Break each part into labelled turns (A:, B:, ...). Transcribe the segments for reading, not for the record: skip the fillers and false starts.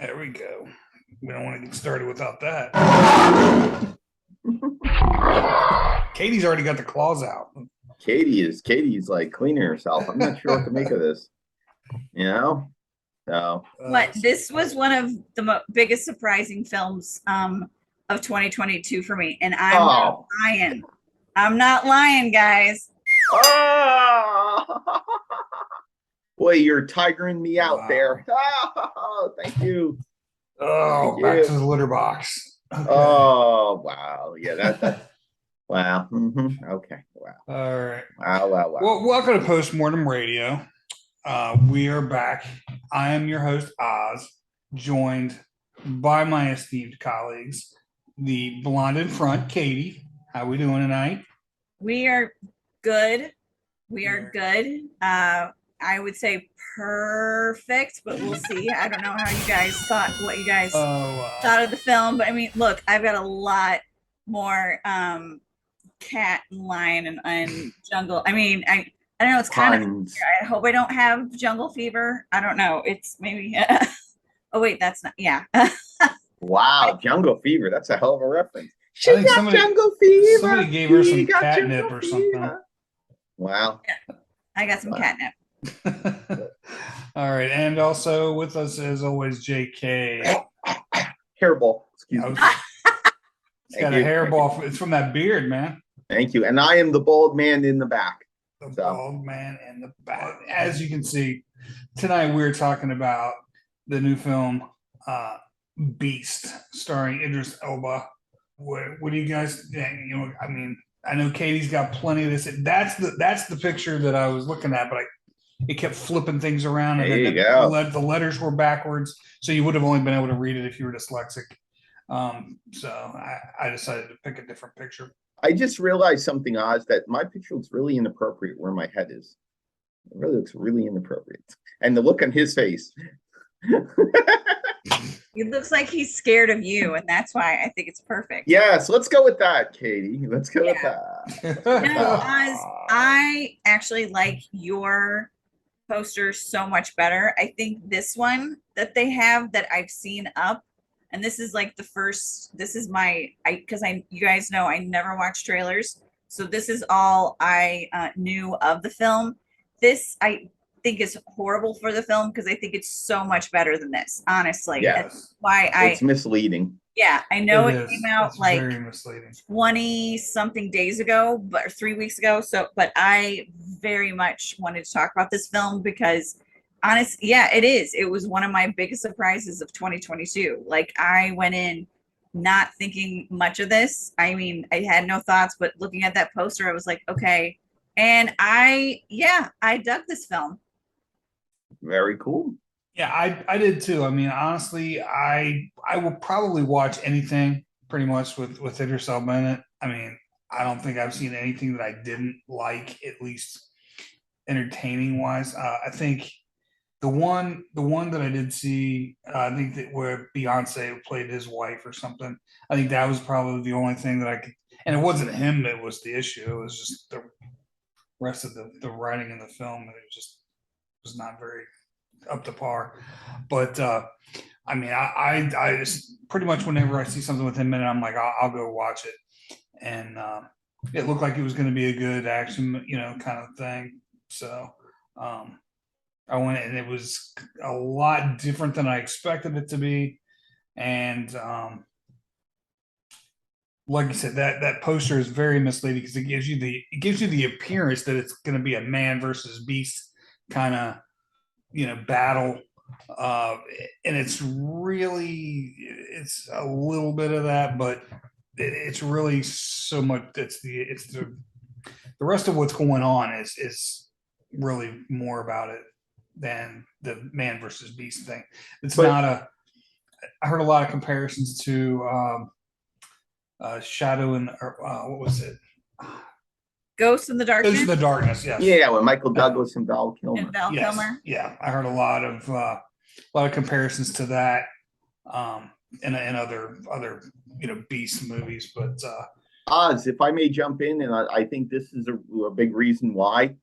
A: There we go. We don't want to get started without that. Katie's already got the claws out.
B: Katie's like cleaning herself. I'm not sure what to make of this. You know? So
C: What this was one of the biggest surprising films of 2022 for me, and I'm not lying. I'm not lying, guys.
B: oh boy, you're tigering me out there. Oh, thank you.
A: Oh,
B: Thank
A: back
B: you.
A: to the litter box.
B: Okay. Oh wow. Yeah, that's wow. Okay. Wow.
A: All right.
B: Wow.
A: Well, welcome to Postmortem Radio. We are back. I am your host, Oz, joined by my esteemed colleagues, the blonde in front, Katie. How we doing tonight?
C: We are good. We are good. I would say perfect, but we'll see. I don't know how you guys thought, what you guys thought of the film, but I mean, look, I've got a lot more cat and lion and jungle. I mean, I don't know. It's kind of. I hope I don't have jungle fever. I don't know. It's maybe. Oh wait, that's not. Yeah.
B: Wow, jungle fever. That's a hell of a reference.
A: She got jungle fever. Somebody gave her some catnip or something.
B: Wow.
C: Yeah, I got some catnip.
A: All right, and also with us as always, JK.
B: Hairball. Excuse me.
A: It's got a hairball. It's from that beard, man.
B: Thank you. And I am the bald man in the back.
A: The bald man in the back. As you can see, tonight we're talking about the new film Beast, starring Idris Elba. What do you guys think? You know, I mean, I know Katie's got plenty of this. That's the picture that I was looking at, but it kept flipping things around, and the letters were backwards, so you would have only been able to read it if you were dyslexic. So I decided to pick a different picture.
B: I just realized something, Oz, that my picture looks really inappropriate where my head is. It really looks really inappropriate. And the look on his face.
C: It looks like he's scared of you, and that's why I think it's perfect.
B: Yes, let's go with that, Katie. Let's go with that.
C: No, Oz, I actually like your poster so much better. I think this one that they have that I've seen up, and this is like the first, this is because you guys know I never watch trailers, so this is all I knew of the film. This I think is horrible for the film because I think it's so much better than this, honestly.
B: Yes.
C: That's why
B: it's misleading.
C: Yeah, I know it came out like 20 something days ago, or 3 weeks ago. So, but I very much wanted to talk about this film because honestly, yeah, it is. It was one of my biggest surprises of 2022. Like I went in not thinking much of this. I mean, I had no thoughts, but looking at that poster, I was like, okay. And I dug this film.
B: Very cool.
A: Yeah, I did too. I mean, honestly, I will probably watch anything pretty much with Idris Elba in it. I mean, I don't think I've seen anything that I didn't like, at least entertaining wise. I think the one that I did see, I think that where Beyonce played his wife or something. I think that was probably the only thing that I could. And it wasn't him that was the issue. It was just the rest of the writing in the film. It just was not very up to par. But I mean, I just pretty much whenever I see something with him in it, I'm like, I'll go watch it. And it looked like it was going to be a good action, kind of thing. So I went, and it was a lot different than I expected it to be. And like you said, that poster is very misleading because it gives you the appearance that it's going to be a man versus beast kind of battle, and it's a little bit of that, but it's really so much. It's the rest of what's going on is really more about it than the man versus beast thing. I heard a lot of comparisons to Shadow and what was it?
C: Ghost in the Darkness.
A: Ghost in the Darkness, yes.
B: Yeah, with Michael Douglas and Val Kilmer.
A: Yeah, I heard a lot of comparisons to that, and other beast movies. But
B: Oz, if I may jump in, and I think this is a big reason why.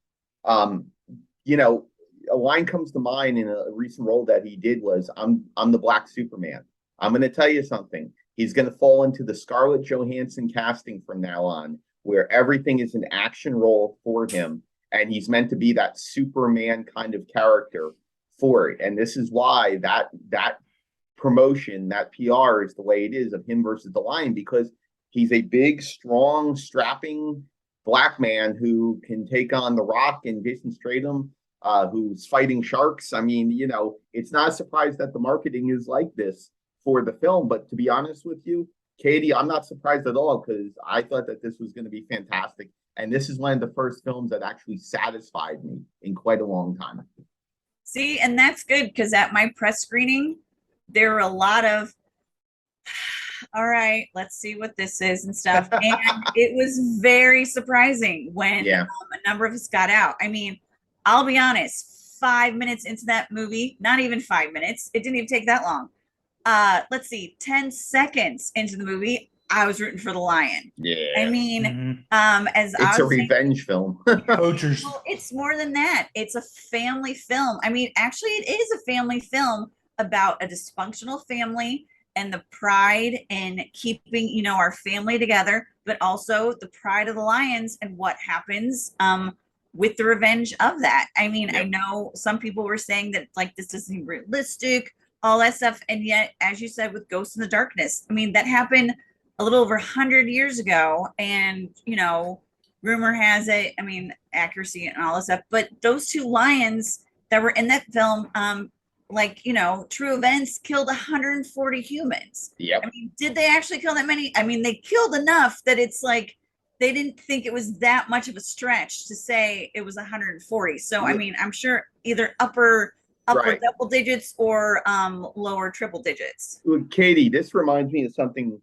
B: a line comes to mind in a recent role that he did was, I'm the Black Superman. I'm going to tell you something. He's going to fall into the Scarlett Johansson casting from now on, where everything is an action role for him, and he's meant to be that Superman kind of character for it. And this is why that promotion, that PR is the way it is of him versus the Lion, because he's a big, strong, strapping black man who can take on The Rock and Jason Statham, who's fighting sharks. I mean, it's not a surprise that the marketing is like this for the film. But to be honest with you, Katie, I'm not surprised at all, because I thought that this was going to be fantastic. And this is one of the first films that actually satisfied me in quite a long time.
C: See, and that's good, because at my press screening, there were a lot of, all right, let's see what this is and stuff. And it was very surprising when a number of us got out. I mean, I'll be honest, 5 minutes into that movie, not even 5 minutes, it didn't even take that long. Let's see, 10 seconds into the movie, I was rooting for the Lion.
B: Yeah.
C: I mean,
B: it's a revenge film.
A: Poachers.
C: Well, it's more than that. It's a family film. I mean, actually, it is a family film about a dysfunctional family and the pride in keeping, our family together, but also the pride of the Lions and what happens with the revenge of that. I mean, I know some people were saying that like this isn't realistic, all that stuff, and yet, as you said, with Ghost in the Darkness, I mean, that happened a little over 100 years ago, and rumor has it, I mean, accuracy and all this stuff, but those two lions that were in that film, true events, killed 140 humans.
B: Yep.
C: I mean, did they actually kill that many? I mean, they killed enough that it's like they didn't think it was that much of a stretch to say it was 140. So I mean, I'm sure either upper double digits or lower triple digits.
B: Well, Katie, this reminds me of something.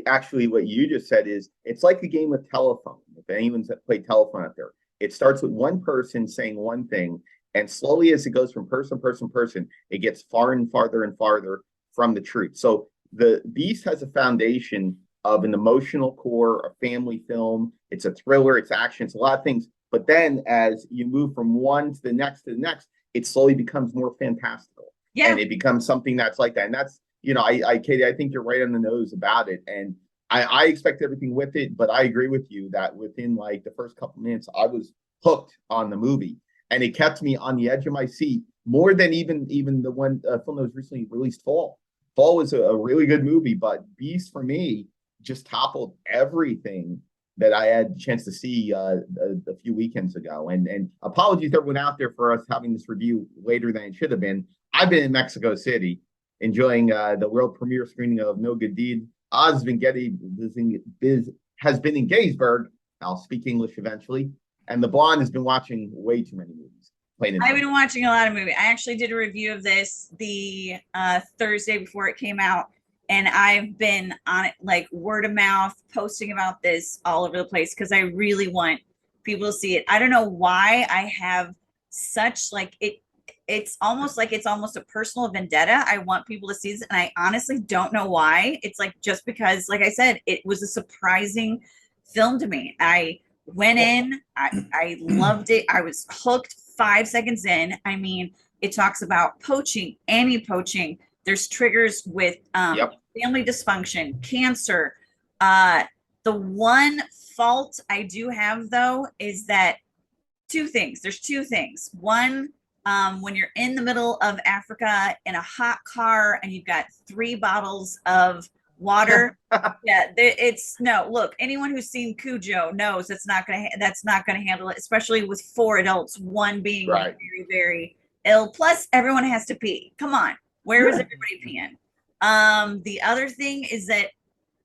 B: Actually, what you just said is, it's like a game of telephone. If anyone's played telephone out there, it starts with one person saying one thing, and slowly as it goes from person, it gets far and farther from the truth. So the Beast has a foundation of an emotional core, a family film. It's a thriller, it's action, it's a lot of things. But then as you move from one to the next, it slowly becomes more fantastical. Yeah. And it becomes something that's like that. And that's, Katie, I think you're right on the nose about it. And I expect everything with it, but I agree with you that within like the first couple minutes, I was hooked on the movie. And it kept me on the edge of my seat more than even the one film that was recently released, Fall. Fall was a really good movie, but Beast for me just toppled everything that I had a chance to see a few weekends ago. And apologies to everyone out there for us having this review later than it should have been. I've been in Mexico City enjoying the world premiere screening of No Good Deed. Oz Vengetti has been in Gettysburg. I'll speak English eventually. And the blonde has been watching way too many movies.
C: I've been watching a lot of movies. I actually did a review of this the Thursday before it came out. And I've been on it like word of mouth, posting about this all over the place because I really want people to see it. I don't know why I have such like it. It's almost a personal vendetta. I want people to see this, and I honestly don't know why. It's like just because, like I said, it was a surprising film to me. I went in, I loved it. I was hooked 5 seconds in. I mean, it talks about poaching, anti-poaching. There's triggers with family dysfunction, cancer. The one fault I do have, though, is that there's two things. One, when you're in the middle of Africa in a hot car and you've got 3 bottles of water, look, anyone who's seen Cujo knows that's not gonna handle it, especially with 4 adults, one being very, very ill. Plus, everyone has to pee. Come on. Where is everybody peeing? The other thing is that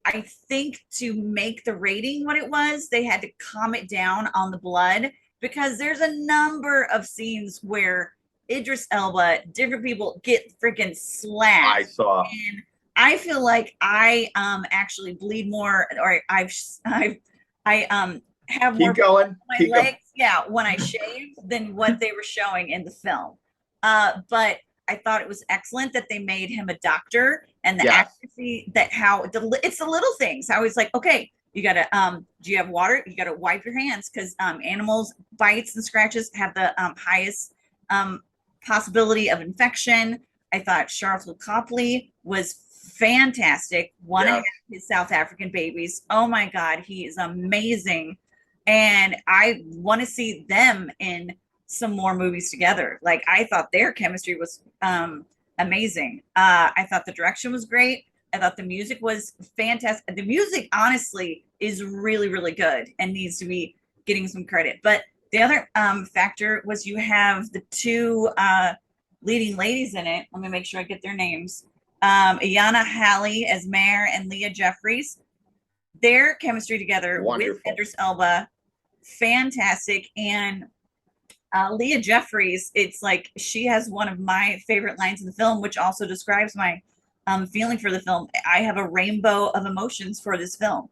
C: I think to make the rating what it was, they had to calm it down on the blood because there's a number of scenes where Idris Elba, different people get freaking slashed.
B: I saw.
C: And I feel like I actually bleed more, or I have more
B: on my
C: legs, when I shave than what they were showing in the film. But I thought it was excellent that they made him a doctor, and the accuracy that it's the little things. I was like, okay, you gotta do you have water? You gotta wipe your hands because animals bites and scratches have the highest possibility of infection. I thought Charles Copley was fantastic. One of his South African babies. Oh my God, he is amazing. And I want to see them in some more movies together. Like, I thought their chemistry was amazing. I thought the direction was great. I thought the music was fantastic. The music, honestly, is really, really good and needs to be getting some credit. But the other factor was you have the two leading ladies in it. Let me make sure I get their names. Iana Halley as Mare and Leah Jeffries. Their chemistry together with Idris Elba, fantastic. And Leah Jeffries, it's like she has one of my favorite lines in the film, which also describes my feeling for the film. I have a rainbow of emotions for this film.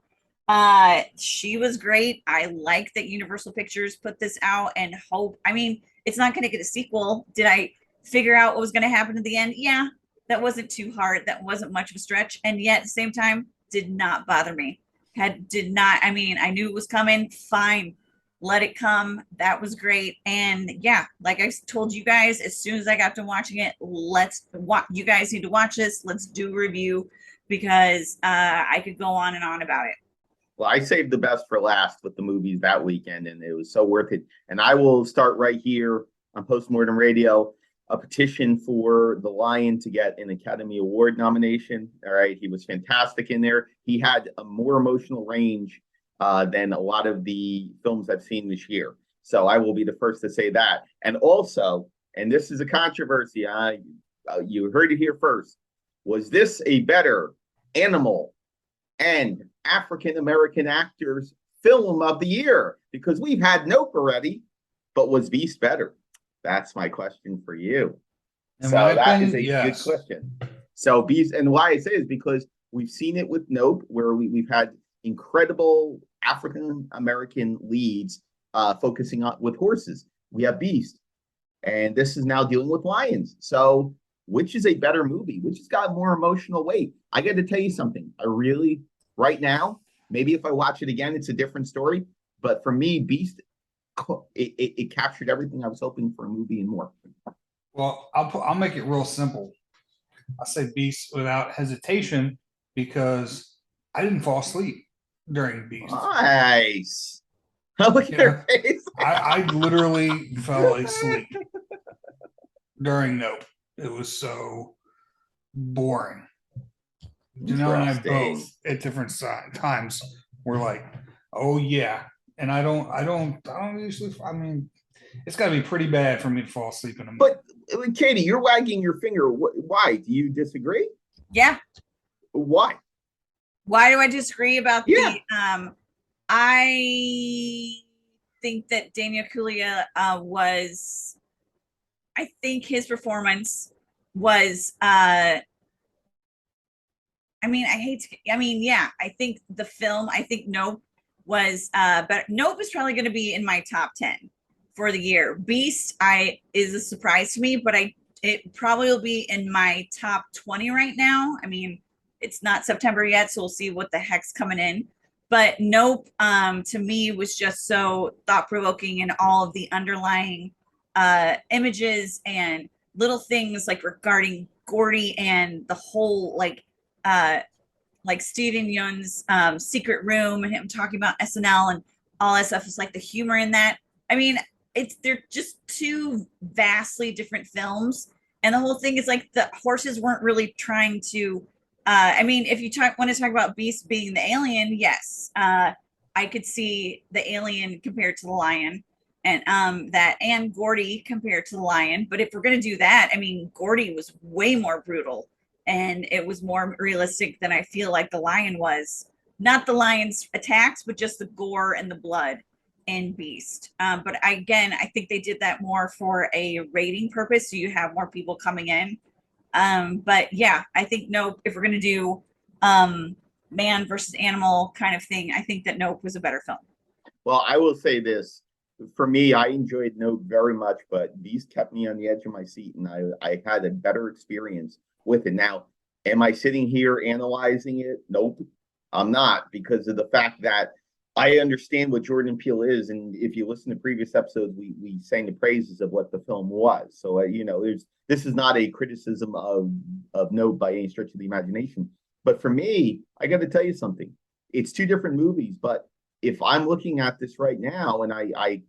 C: She was great. I like that Universal Pictures put this out and hope. I mean, it's not going to get a sequel. Did I figure out what was going to happen at the end? Yeah, that wasn't too hard. That wasn't much of a stretch. And yet at the same time, did not bother me. I mean, I knew it was coming. Fine. Let it come. That was great. And yeah, like I told you guys, as soon as I got to watching it, you guys need to watch this. Let's do a review because I could go on and on about it.
B: Well, I saved the best for last with the movies that weekend, and it was so worth it. And I will start right here on Postmortem Radio, a petition for The Lion to get an Academy Award nomination. All right. He was fantastic in there. He had a more emotional range than a lot of the films I've seen this year. So I will be the first to say that. And also, and this is a controversy, you heard it here first, was this a better animal and African-American actors film of the year? Because we've had Nope already, but was Beast better? That's my question for you. So that is a good question. So Beast, and why I say is because we've seen it with Nope, where we've had incredible African-American leads focusing on with horses. We have Beast, and this is now dealing with lions. So which is a better movie? Which has got more emotional weight? I got to tell you something. I really, right now, maybe if I watch it again, it's a different story. But for me, Beast, it captured everything I was hoping for a movie and more.
A: Well, I'll make it real simple. I'll say Beast without hesitation because I didn't fall asleep during Beast.
B: Nice. Look at her face.
A: I literally fell asleep during Nope. It was so boring. Janelle and I both at different times were like, "Oh yeah," and I don't usually. I mean, it's got to be pretty bad for me to fall asleep in a movie.
B: But Katie, you're wagging your finger. Why? Do you disagree?
C: Yeah.
B: Why?
C: Why do I disagree about the? I think that Daniel Kaluuya was. I think his performance was. I think the film. I think Nope was better. Nope is probably going to be in my top 10 for the year. Beast is a surprise to me, but it probably will be in my top 20 right now. I mean, it's not September yet, so we'll see what the heck's coming in. But Nope, to me, was just so thought-provoking, and all of the underlying images and little things like regarding Gordy and the whole like Steven Yeun's secret room and him talking about SNL and all that stuff. Is like the humor in that. I mean, they're just two vastly different films, and the whole thing is like the horses weren't really trying to. I mean, if you want to talk about Beast being the alien, yes, I could see the alien compared to the lion, and and Gordy compared to the lion. But if we're gonna do that, I mean, Gordy was way more brutal, and it was more realistic than I feel like the lion was. Not the lion's attacks, but just the gore and the blood in Beast. But I think they did that more for a rating purpose, so you have more people coming in. But yeah, I think Nope, if we're going to do man versus animal kind of thing, I think that Nope was a better film.
B: Well, I will say this. For me, I enjoyed Nope very much, but Beast kept me on the edge of my seat, and I had a better experience with it. Now, am I sitting here analyzing it? Nope, I'm not, because of the fact that I understand what Jordan Peele is, and if you listen to previous episodes, we sang the praises of what the film was. So this is not a criticism of note by any stretch of the imagination. But for me, I got to tell you something. It's two different movies, but if I'm looking at this right now and I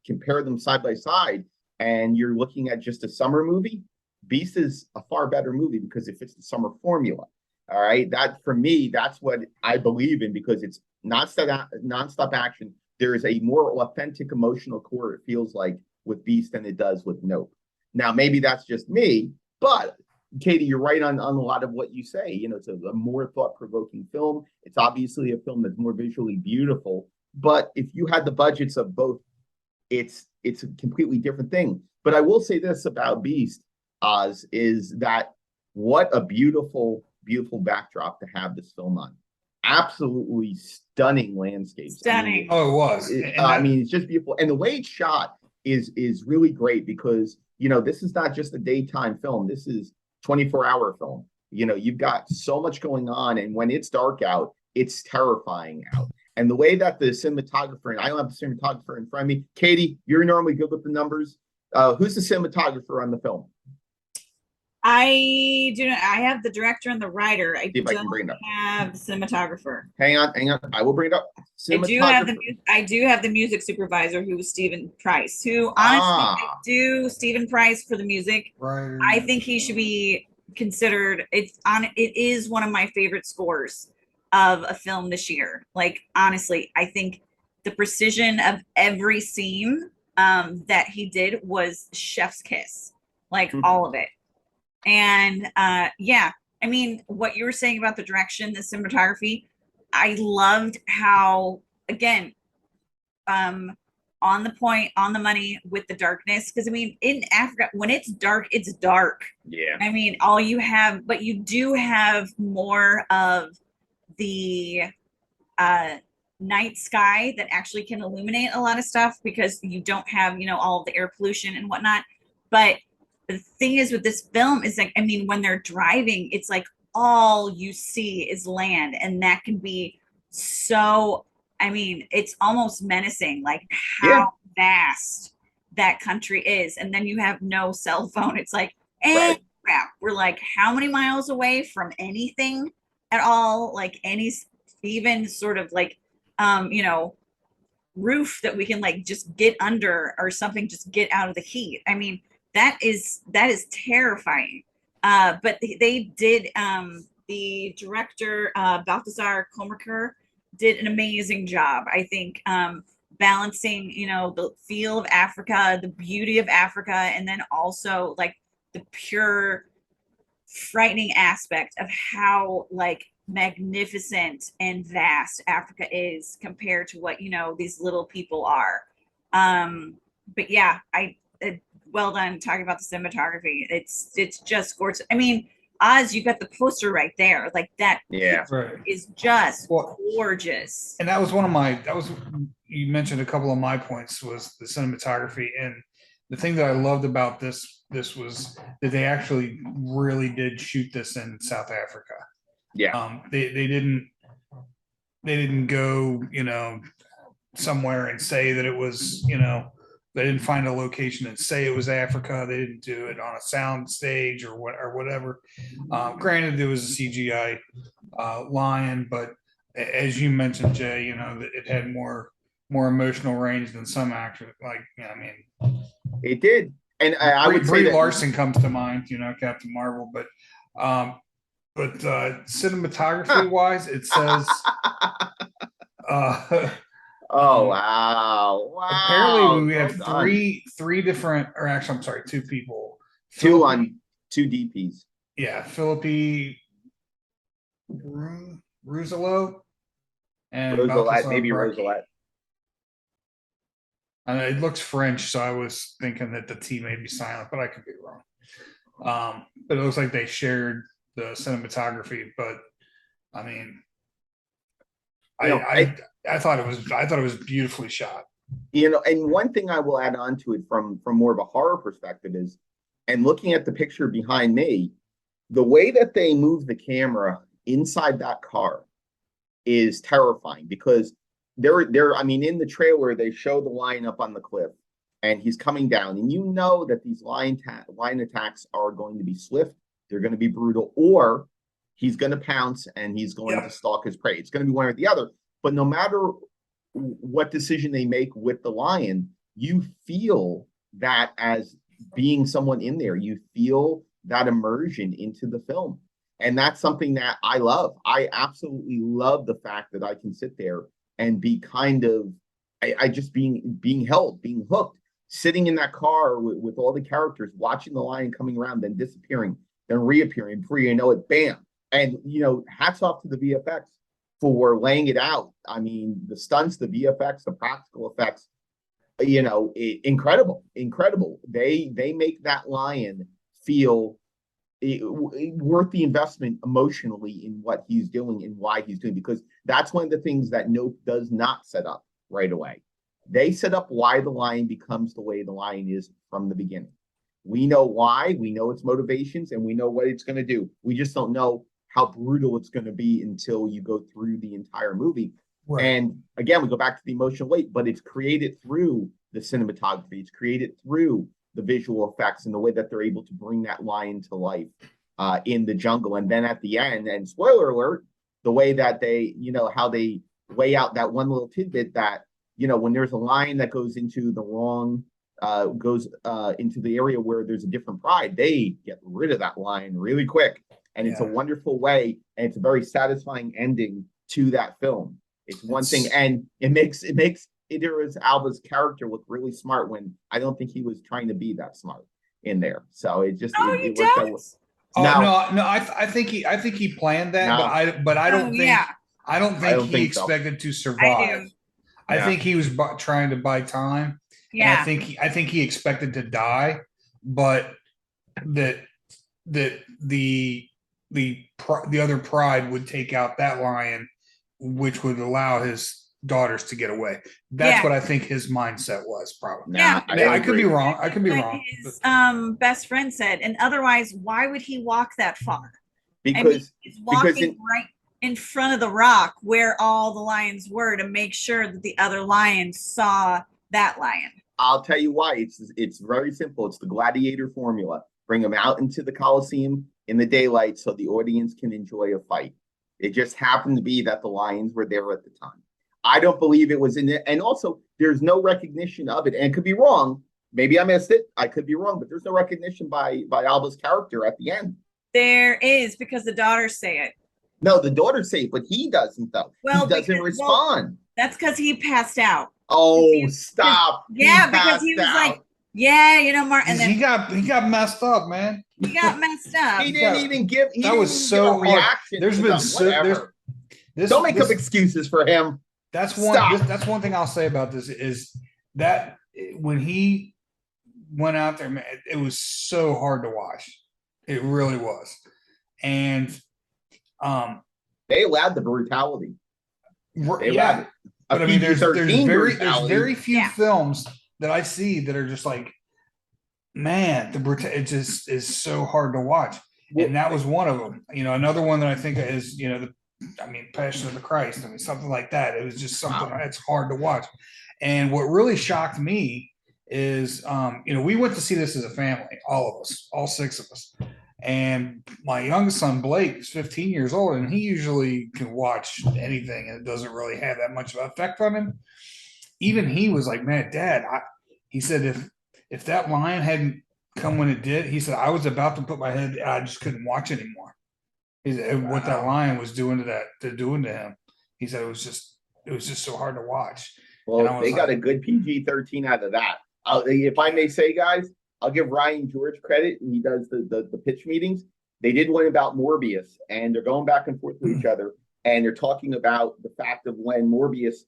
B: compare them side by side, and you're looking at just a summer movie, Beast is a far better movie because it fits the summer formula. All right, that for me, that's what I believe in because it's nonstop action. There is a more authentic emotional core, it feels like, with Beast than it does with Nope. Now, maybe that's just me, but Katie, you're right on a lot of what you say. It's a more thought-provoking film. It's obviously a film that's more visually beautiful. But if you had the budgets of both, it's a completely different thing. But I will say this about Beast, Oz, is that what a beautiful, beautiful backdrop to have this film on. Absolutely stunning landscapes.
C: Stunning.
A: Oh, it was.
B: It's just beautiful. And the way it's shot is really great because, this is not just a daytime film. This is 24-hour film. You've got so much going on. And when it's dark out, it's terrifying out. And the way that the cinematographer, and I don't have the cinematographer in front of me. Katie, you're normally good with the numbers. Who's the cinematographer on the film?
C: I do not. I have the director and the writer. I
B: can
C: don't have the cinematographer.
B: Hang on. I will bring it up.
C: I do have the music supervisor, who was Stephen Price. Who honestly, I do Stephen Price for the music.
A: Right.
C: I think he should be considered. It is one of my favorite scores of a film this year. Like, honestly, I think the precision of every scene that he did was chef's kiss. Like, all of it. And I mean, what you were saying about the direction, the cinematography, I loved how, again, on the point, on the money with the darkness. Because I mean, in Africa, when it's dark, it's dark.
B: Yeah.
C: I mean, but you do have more of the night sky that actually can illuminate a lot of stuff because you don't have, all of the air pollution and whatnot. But the thing is with this film is like, I mean, when they're driving, it's like all you see is land, and that can be so, I mean, it's almost menacing, like how vast that country is. And then you have no cell phone. It's like, crap, we're like how many miles away from anything at all, like any even sort of like roof that we can like just get under or something, just get out of the heat. I mean, that is terrifying. But they did, the director, Balthazar Kormaker, did an amazing job, I think, balancing, the feel of Africa, the beauty of Africa, and then also like the pure frightening aspect of how like magnificent and vast Africa is compared to what, these little people are. But yeah, well done talking about the cinematography. It's just gorgeous. I mean, Oz, you got the poster right there. Like that is just gorgeous.
A: And that was you mentioned a couple of my points was the cinematography. And the thing that I loved about this was that they actually really did shoot this in South Africa.
B: Yeah.
A: They didn't go, somewhere and say that it was, they didn't find a location and say it was Africa. They didn't do it on a sound stage or whatever. Granted, there was a CGI lion, but as you mentioned, Jay, that it had more emotional range than some actors. Like, I mean,
B: it did. And I would say
A: Brie Larson comes to mind, Captain Marvel, but cinematography wise, it says.
B: Oh wow! Wow.
A: Apparently, we have three different, or actually, I'm sorry, two people.
B: Two DPs.
A: Yeah, Philippi Rousselot and
B: Rosalette, maybe Rosalette.
A: And it looks French, so I was thinking that the T may be silent, but I could be wrong. But it looks like they shared the cinematography. But I mean, I thought it was beautifully shot.
B: And one thing I will add on to it from more of a horror perspective is, and looking at the picture behind me, the way that they move the camera inside that car is terrifying because I mean, in the trailer, they show the lion up on the cliff and he's coming down. And you know that these lion attacks are going to be swift, they're going to be brutal, or he's going to pounce and he's going to stalk his prey. It's going to be one or the other. But no matter what decision they make with the lion, you feel that as being someone in there, you feel that immersion into the film. And that's something that I love. I absolutely love the fact that I can sit there and be kind of, I just being held, being hooked, sitting in that car with all the characters, watching the lion coming around, then disappearing, then reappearing. Before you know it, bam. And, you know, hats off to the VFX for laying it out. I mean, the stunts, the VFX, the practical effects, you know, incredible. They make that lion feel worth the investment emotionally in what he's doing and why he's doing, because that's one of the things that Nope does not set up right away. They set up why the lion becomes the way the lion is from the beginning. We know why, we know its motivations, and we know what it's going to do. We just don't know how brutal it's going to be until you go through the entire movie. Right. And again, we go back to the emotional weight, but it's created through the cinematography. It's created through the visual effects and the way that they're able to bring that lion to life in the jungle. And then at the end, and spoiler alert, the way that they, you know, how they lay out that one little tidbit that, you know, when there's a lion that goes into the wrong, into the area where there's a different pride, they get rid of that lion really quick. And it's a wonderful way, and it's a very satisfying ending to that film. It's one thing, and it makes Idris Elba's character look really smart when I don't think he was trying to be that smart in there. So it just it worked out.
A: No, I think he planned that, but I don't think he expected to survive. I think he was trying to buy time. Yeah, and I think he expected to die, but that the other pride would take out that lion, which would allow his daughters to get away. That's what I think his mindset was, probably.
C: Yeah,
A: I could be wrong. I could be wrong.
C: His best friend said, and otherwise, why would he walk that far?
B: Because
C: he's walking right in front of the rock where all the lions were to make sure that the other lions saw that lion.
B: I'll tell you why. It's very simple. It's the gladiator formula. Bring them out into the Coliseum in the daylight so the audience can enjoy a fight. It just happened to be that the lions were there at the time. I don't believe it was in it. And also, there's no recognition of it. And it could be wrong. Maybe I missed it. I could be wrong, but there's no recognition by Alba's character at the end.
C: There is, because the daughters say it.
B: No, the daughters say it, but he doesn't, though. Well, he doesn't respond.
C: Well, that's because he passed out.
B: Oh, stop.
C: Yeah, because he was like, yeah, you know, Mark. And then
A: he got messed up, man.
C: He got messed up.
B: He didn't even give
A: that was so
B: reaction.
A: There's been
B: don't make up excuses for him.
A: That's that's one thing I'll say about this is that when he went out there, man, it was so hard to watch. It really was. And
B: they allowed the brutality.
A: But I mean, there's very few films that I see that are just like, man, it just is so hard to watch. And that was one of them. You know, another one that I think is, you know, Passion of the Christ. I mean, something like that. It was just something that's hard to watch. And what really shocked me is, you know, we went to see this as a family, all of us, all six of us. And my youngest son, Blake, is 15 years old, and he usually can watch anything, and it doesn't really have that much of an effect on him. Even he was like, man, Dad, he said, if that lion hadn't come when it did, he said, I was about to put my head, I just couldn't watch anymore. He said, what that lion was doing to him. He said, it was just so hard to watch.
B: Well, they got a good PG-13 out of that. If I may say, guys, I'll give Ryan George credit. He does the pitch meetings. They did one about Morbius, and they're going back and forth with each other, and they're talking about the fact of when Morbius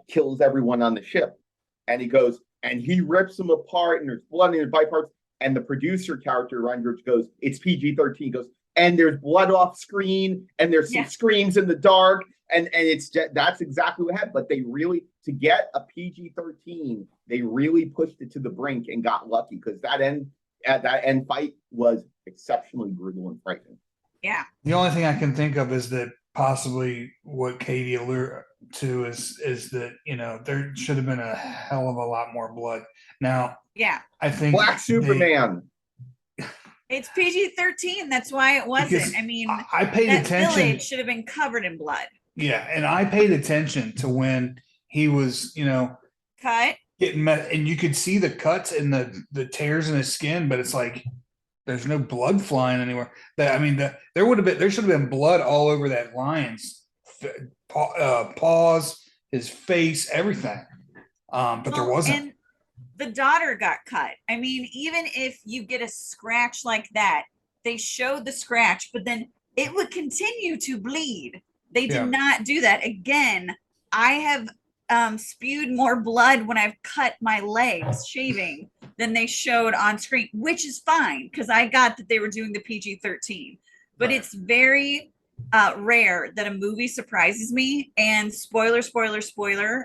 B: kills everyone on the ship, and he goes and he rips them apart, and there's blood and there's bite parts, and the producer character Ryan George goes, it's PG-13. He goes, and there's blood off screen, and there's some screams in the dark, and it's just, that's exactly what happened. But they really, to get a PG-13, they really pushed it to the brink and got lucky, because that end fight was exceptionally brutal and frightening.
C: Yeah.
A: The only thing I can think of is that possibly what Cati too is that there should have been a hell of a lot more blood. Now,
C: Yeah,
A: I think
B: Black Superman.
C: it's PG-13. That's why it wasn't. I mean,
A: I paid
C: that
A: attention.
C: village should have been covered in blood.
A: Yeah, and I paid attention to when he was,
C: Cut.
A: getting met, and you could see the cuts and the tears in his skin, but it's like there's no blood flying anywhere. There should have been blood all over that lion's paws, his face, everything. But there wasn't.
C: And the daughter got cut. I mean, even if you get a scratch like that, they showed the scratch, but then it would continue to bleed. They did not do that. Again, I have spewed more blood when I've cut my legs shaving than they showed on screen, which is fine because I got that they were doing the PG-13. But it's very rare that a movie surprises me. And spoiler,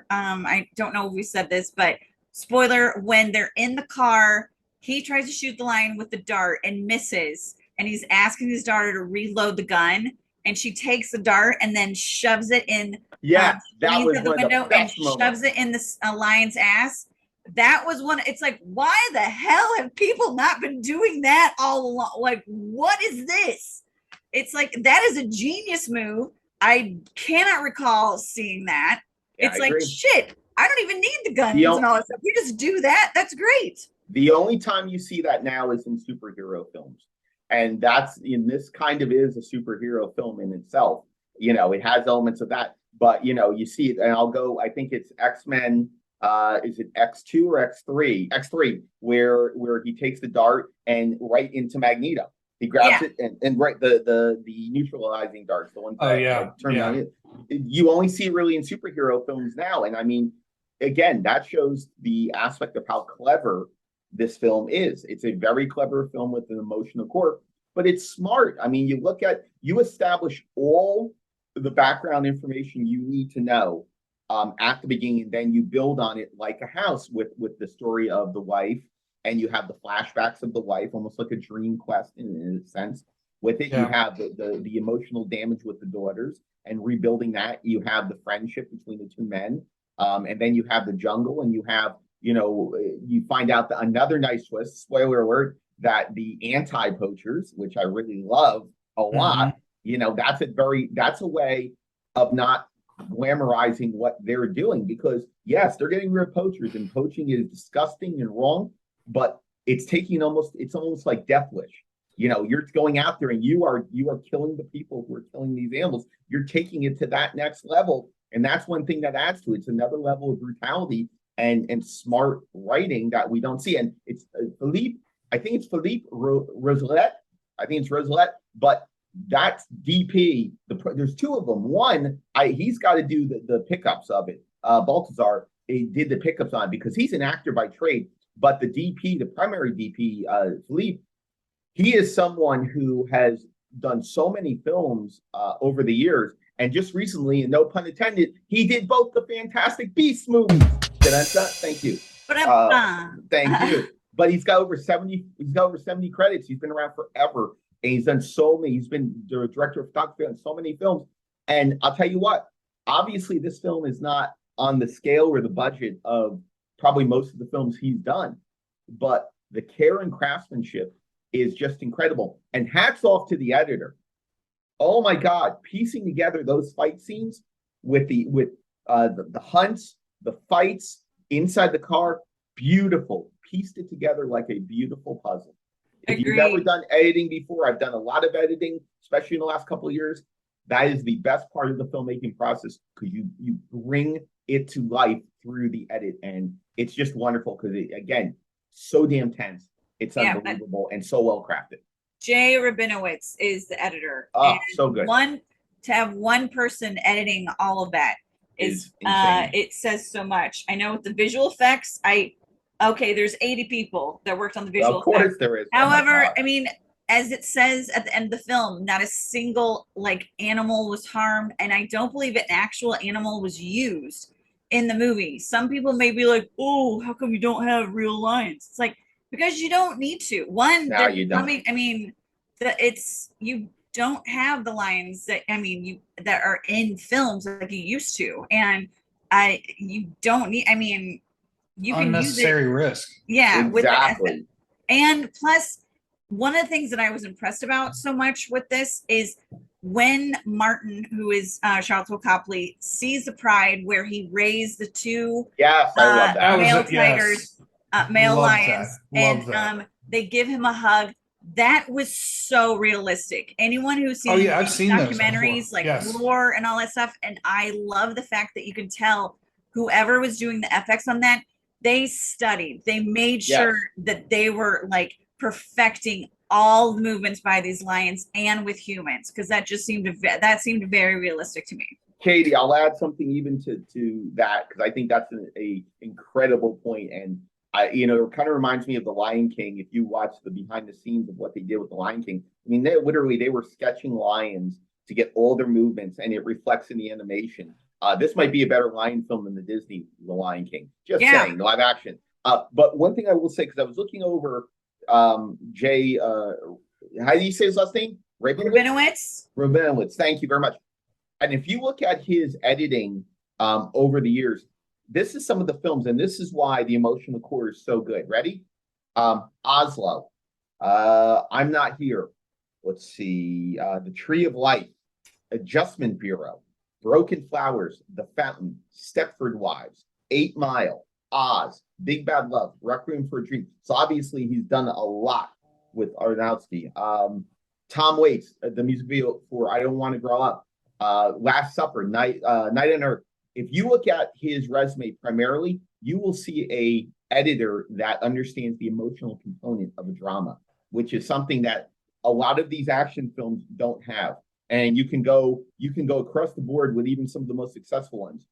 C: I don't know if we said this, but spoiler, when they're in the car, he tries to shoot the lion with the dart and misses. And he's asking his daughter to reload the gun. And she takes the dart and then shoves it in.
B: Yeah, that was
C: the window and
B: moments.
C: shoves it in the lion's ass. That was one. It's like, why the hell have people not been doing that all along? Like, what is this? It's like, that is a genius move. I cannot recall seeing that. Yeah, it's like, shit, I don't even need the guns and all that stuff. You just do that. That's great.
B: The only time you see that now is in superhero films. And this kind of is a superhero film in itself. It has elements of that, but you see it, and I think it's X-Men, is it X2 or X3? X3, where he takes the dart and right into Magneto. He grabs it and right the neutralizing darts, the ones that turn on. You only see it really in superhero films now. And I mean, again, that shows the aspect of how clever this film is. It's a very clever film with an emotional core, but it's smart. I mean, you establish all the background information you need to know at the beginning, and then you build on it like a house with the story of the wife, and you have the flashbacks of the wife, almost like a dream quest in a sense. With it, you have the emotional damage with the daughters and rebuilding that. You have the friendship between the two men, and then you have the jungle, and you have you find out that another nice twist, spoiler alert, that the anti-poachers, which I really love a lot, that's a way of not glamorizing what they're doing, because yes, they're getting rid of poachers, and poaching is disgusting and wrong, but it's almost like Death Wish. You're going out there and you are killing the people who are killing these animals. You're taking it to that next level, and that's one thing that adds to it. It's another level of brutality and smart writing that we don't see. And it's Philippe, I think it's Philippe Roselet. I think it's Roselet, but that's DP. There's two of them. One, he's got to do the pickups of it. Baltazar did the pickups on it because he's an actor by trade. But the DP, the primary DP, Philippe, he is someone who has done so many films over the years. And just recently, and no pun intended, he did both the Fantastic Beasts movies. Thank you. Thank you. But he's got over 70 credits. He's been around forever. And he's done so many. He's been the director of photography on so many films. And I'll tell you what, obviously this film is not on the scale or the budget of probably most of the films he's done. But the care and craftsmanship is just incredible. And hats off to the editor. Oh my God, piecing together those fight scenes with the hunts, the fights inside the car, beautiful. Pieced it together like a beautiful puzzle. If you've never done editing before, I've done a lot of editing, especially in the last couple of years. That is the best part of the filmmaking process, because you bring it to life through the edit, and it's just wonderful because again, so damn tense. It's unbelievable and so well crafted.
C: Jay Rabinowitz is the editor.
B: Oh, so good.
C: To have one person editing all of that is it says so much. I know with the visual effects, there's 80 people that worked on the visual effects. Of course
B: there is.
C: However, I mean, as it says at the end of the film, not a single animal was harmed, and I don't believe an actual animal was used in the movie. Some people may be like, "Oh, how come you don't have real lions?" It's like, because you don't need to. You don't have the lions that that are in films like you used to, and you don't need. I mean, you can use it.
A: Unnecessary risk.
C: Yeah, with
B: Exactly.
C: and plus, one of the things that I was impressed about so much with this is when Martin, who is Charlton Copley, sees the pride where he raised the two
B: Yes, I love that.
A: That was
C: male
A: it, yes.
C: tigers, male
A: Love
C: lions,
A: that. Love that.
C: they give him a hug. That was so realistic. Anyone who's seen
A: Oh yeah, I've seen those
C: documentaries
A: before.
C: like
A: Yes.
C: Roar and all that stuff, and I love the fact that you can tell whoever was doing the FX on that, they studied, they made sure that they were like perfecting all the movements by these lions and with humans, because that just seemed very realistic to me.
B: Katie, I'll add something even to that, because I think that's a incredible point. And it kind of reminds me of The Lion King. If you watch the behind the scenes of what they did with The Lion King, I mean, they were sketching lions to get all their movements, and it reflects in the animation. This might be a better lion film than The Lion King. Just saying, live action. But one thing I will say, because I was looking over Jay, how do you say his last name?
C: Rabinowitz.
B: Rabinowitz. Thank you very much. And if you look at his editing over the years, this is some of the films, and this is why the emotional core is so good. Ready? Oslo. I'm Not Here. Let's see. The Tree of Life. Adjustment Bureau. Broken Flowers. The Fountain. Stepford Wives. 8 Mile. Oz. Big Bad Love. Requiem for a Dream. So obviously he's done a lot with Aronofsky. Tom Waits, the music video for I Don't Want to Grow Up. Last Supper, Night on Earth. If you look at his resume primarily, you will see a editor that understands the emotional component of a drama, which is something that a lot of these action films don't have. And you can go across the board with even some of the most successful ones.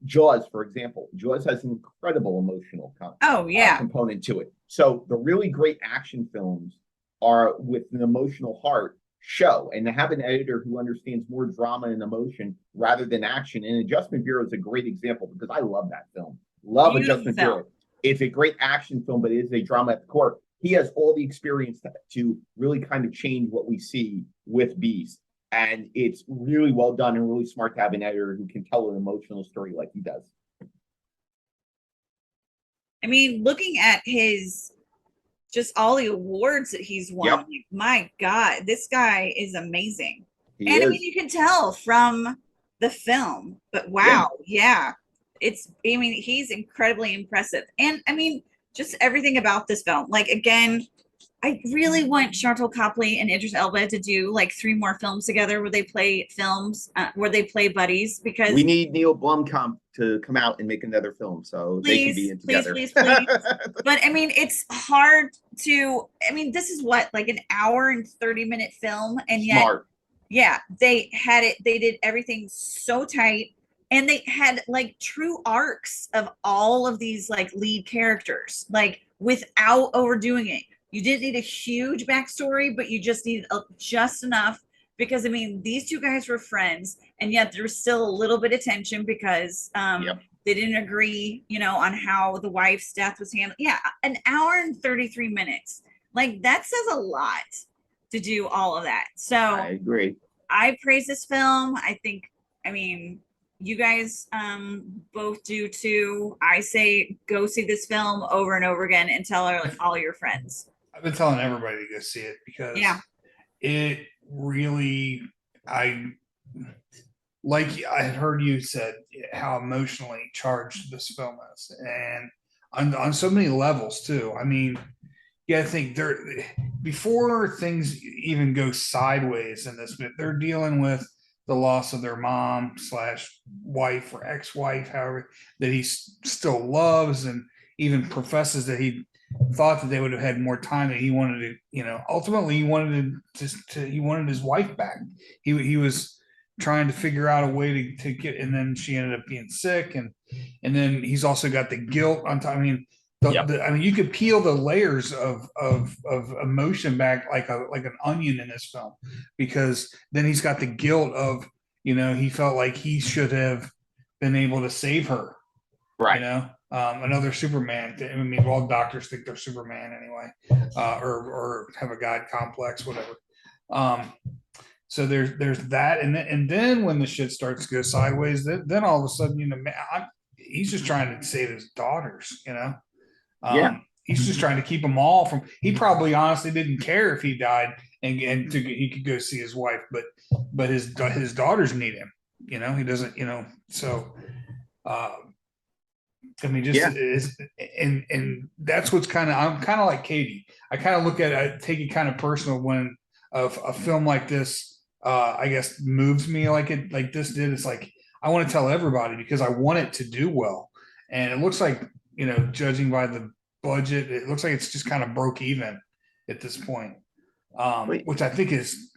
B: Jaws, for example. Jaws has an incredible emotional component to it. So the really great action films are with an emotional heart show, and to have an editor who understands more drama and emotion rather than action. And Adjustment Bureau is a great example, because I love that film. Love Adjustment Bureau. It's a great action film, but it is a drama at the core. He has all the experience to really kind of change what we see with Beast. And it's really well done and really smart to have an editor who can tell an emotional story like he does.
C: I mean, looking at just all the awards that he's won, my God, this guy is amazing. I mean, you can tell from the film, but wow, he's incredibly impressive. And I mean, just everything about this film. Like, again, I really want Charlton Copley and Idris Elba to do like 3 more films together where they play buddies, because
B: we need Neil Blomkamp to come out and make another film so they can be in together.
C: Please. But I mean, it's hard to. I mean, this is what, like an hour and 30-minute film, and yet they had it. They did everything so tight, and they had like true arcs of all of these like lead characters, like without overdoing it. You didn't need a huge backstory, but you just needed just enough, because I mean, these 2 guys were friends, and yet there was still a little bit of tension because they didn't agree, on how the wife's death was handled. Yeah, an hour and 33 minutes. Like, that says a lot to do all of that. So
B: I agree.
C: I praise this film. I mean, you guys both do too. I say go see this film over and over again and tell all your friends.
A: I've been telling everybody to go see it, because it really, I had heard you said how emotionally charged this film is, and on so many levels too. I mean, I think before things even go sideways in this bit, they're dealing with the loss of their mom / wife or ex-wife, however, that he still loves, and even professes that he thought that they would have had more time, that he wanted to, ultimately he wanted he wanted his wife back. He was trying to figure out a way to get, and then she ended up being sick, and then he's also got the guilt on top. I mean, I mean, you could peel the layers of emotion back like an onion in this film, because then he's got the guilt of, he felt like he should have been able to save her, right? Another Superman. I mean, all doctors think they're Superman anyway, or have a God complex, whatever. So there's that, and then when the shit starts to go sideways, then all of a sudden, he's just trying to save his daughters,
B: Yeah.
A: He's just trying to keep them all from. He probably honestly didn't care if he died he could go see his wife, but his daughters need him. He doesn't. So I mean, just
B: Yeah.
A: is, and that's what's I'm kind of like Katie. I kind of look at it, I take it kind of personal when a film like this, I guess, moves me like this did. It's like I want to tell everybody because I want it to do well, and it looks like judging by the budget, it looks like it's just kind of broke even at this point, which I think is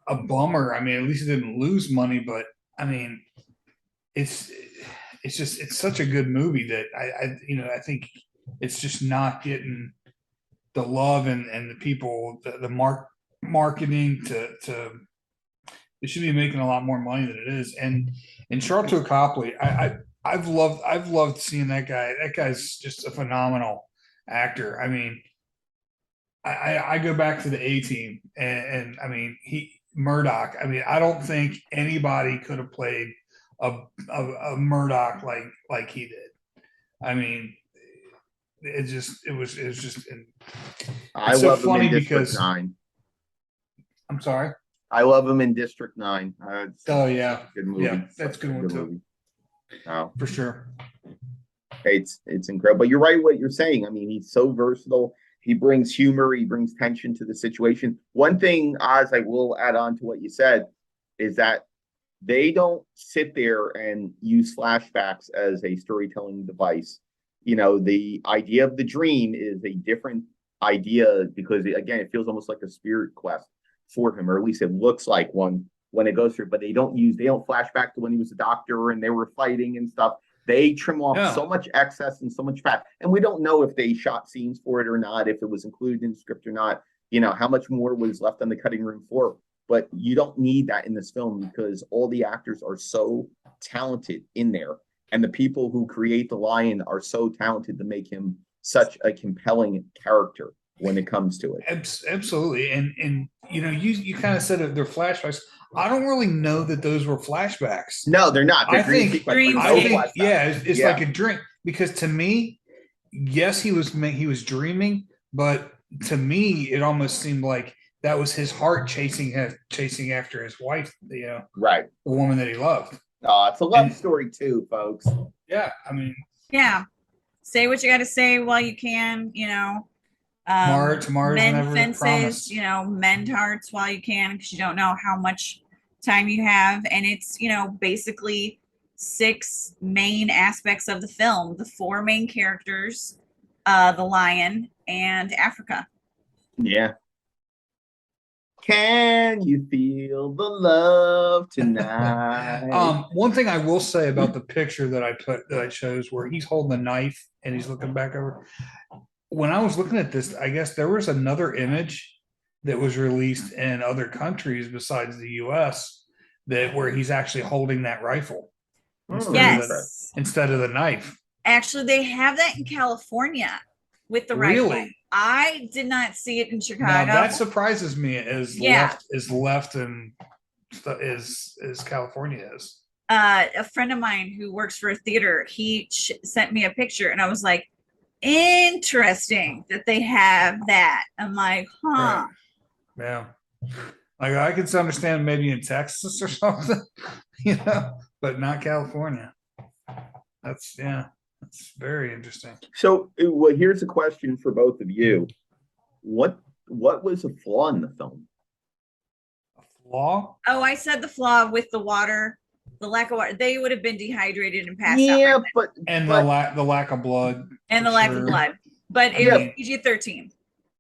A: a bummer. I mean, at least it didn't lose money, but I mean, it's such a good movie that I think it's just not getting the love and the people the marketing to it should be making a lot more money than it is. And Sharlto Copley, I've loved seeing that guy. That guy's just a phenomenal actor. I mean, I go back to the A Team and I mean Murdoch. I mean, I don't think anybody could have played a Murdoch like he did. I mean, it was just.
B: I
A: so
B: love
A: funny
B: him in District
A: because
B: 9.
A: I'm sorry.
B: I love him in District 9.
A: Oh yeah,
B: good movie.
A: Yeah, that's a good one too.
B: Movie. Oh,
A: for sure.
B: It's incredible. But you're right what you're saying. I mean, he's so versatile. He brings humor. He brings tension to the situation. One thing, Oz, I will add on to what you said, is that they don't sit there and use flashbacks as a storytelling device. The idea of the dream is a different idea because, again, it feels almost like a spirit quest for him, or at least it looks like one when it goes through. But they don't flashback to when he was a doctor and they were fighting and stuff. They trim off so much excess and so much fat. And we don't know if they shot scenes for it or not, if it was included in the script or not, how much more was left on the cutting room floor. But you don't need that in this film because all the actors are so talented in there. And the people who create the lion are so talented to make him such a compelling character when it comes to it.
A: Absolutely. And you kind of said they're flashbacks. I don't really know that those were flashbacks.
B: No, they're not. They're
A: I think it's like a dream because to me, yes, he was dreaming, but to me, it almost seemed like that was his heart chasing after his wife,
B: right,
A: the woman that he loved.
B: It's a love story too, folks.
A: Yeah, I mean,
C: yeah. Say what you got to say while you can.
A: Tomorrow's
C: mend
A: never
C: fences.
A: promised.
C: Mend hearts while you can because you don't know how much time you have, and it's basically 6 main aspects of the film: the 4 main characters, the lion, and Africa.
B: Yeah. Can you feel the love tonight?
A: One thing I will say about the picture that I chose where he's holding the knife and he's looking back over. When I was looking at this, I guess there was another image that was released in other countries besides the US where he's actually holding that rifle instead of the knife.
C: Actually, they have that in California with the rifle.
A: Really?
C: I did not see it in Chicago.
A: Now, that surprises me left and as California is.
C: A friend of mine who works for a theater, he sent me a picture and I was like, interesting that they have that. I'm like, huh.
A: Right. Yeah. Like I could understand maybe in Texas or something, but not California. That's very interesting.
B: So, well, here's a question for both of you. What was the flaw in the film?
A: A flaw?
C: Oh, I said the flaw with the water, the lack of water. They would have been dehydrated and passed out.
B: Yeah,
A: the lack of blood.
C: And the lack of blood. But it was PG-13.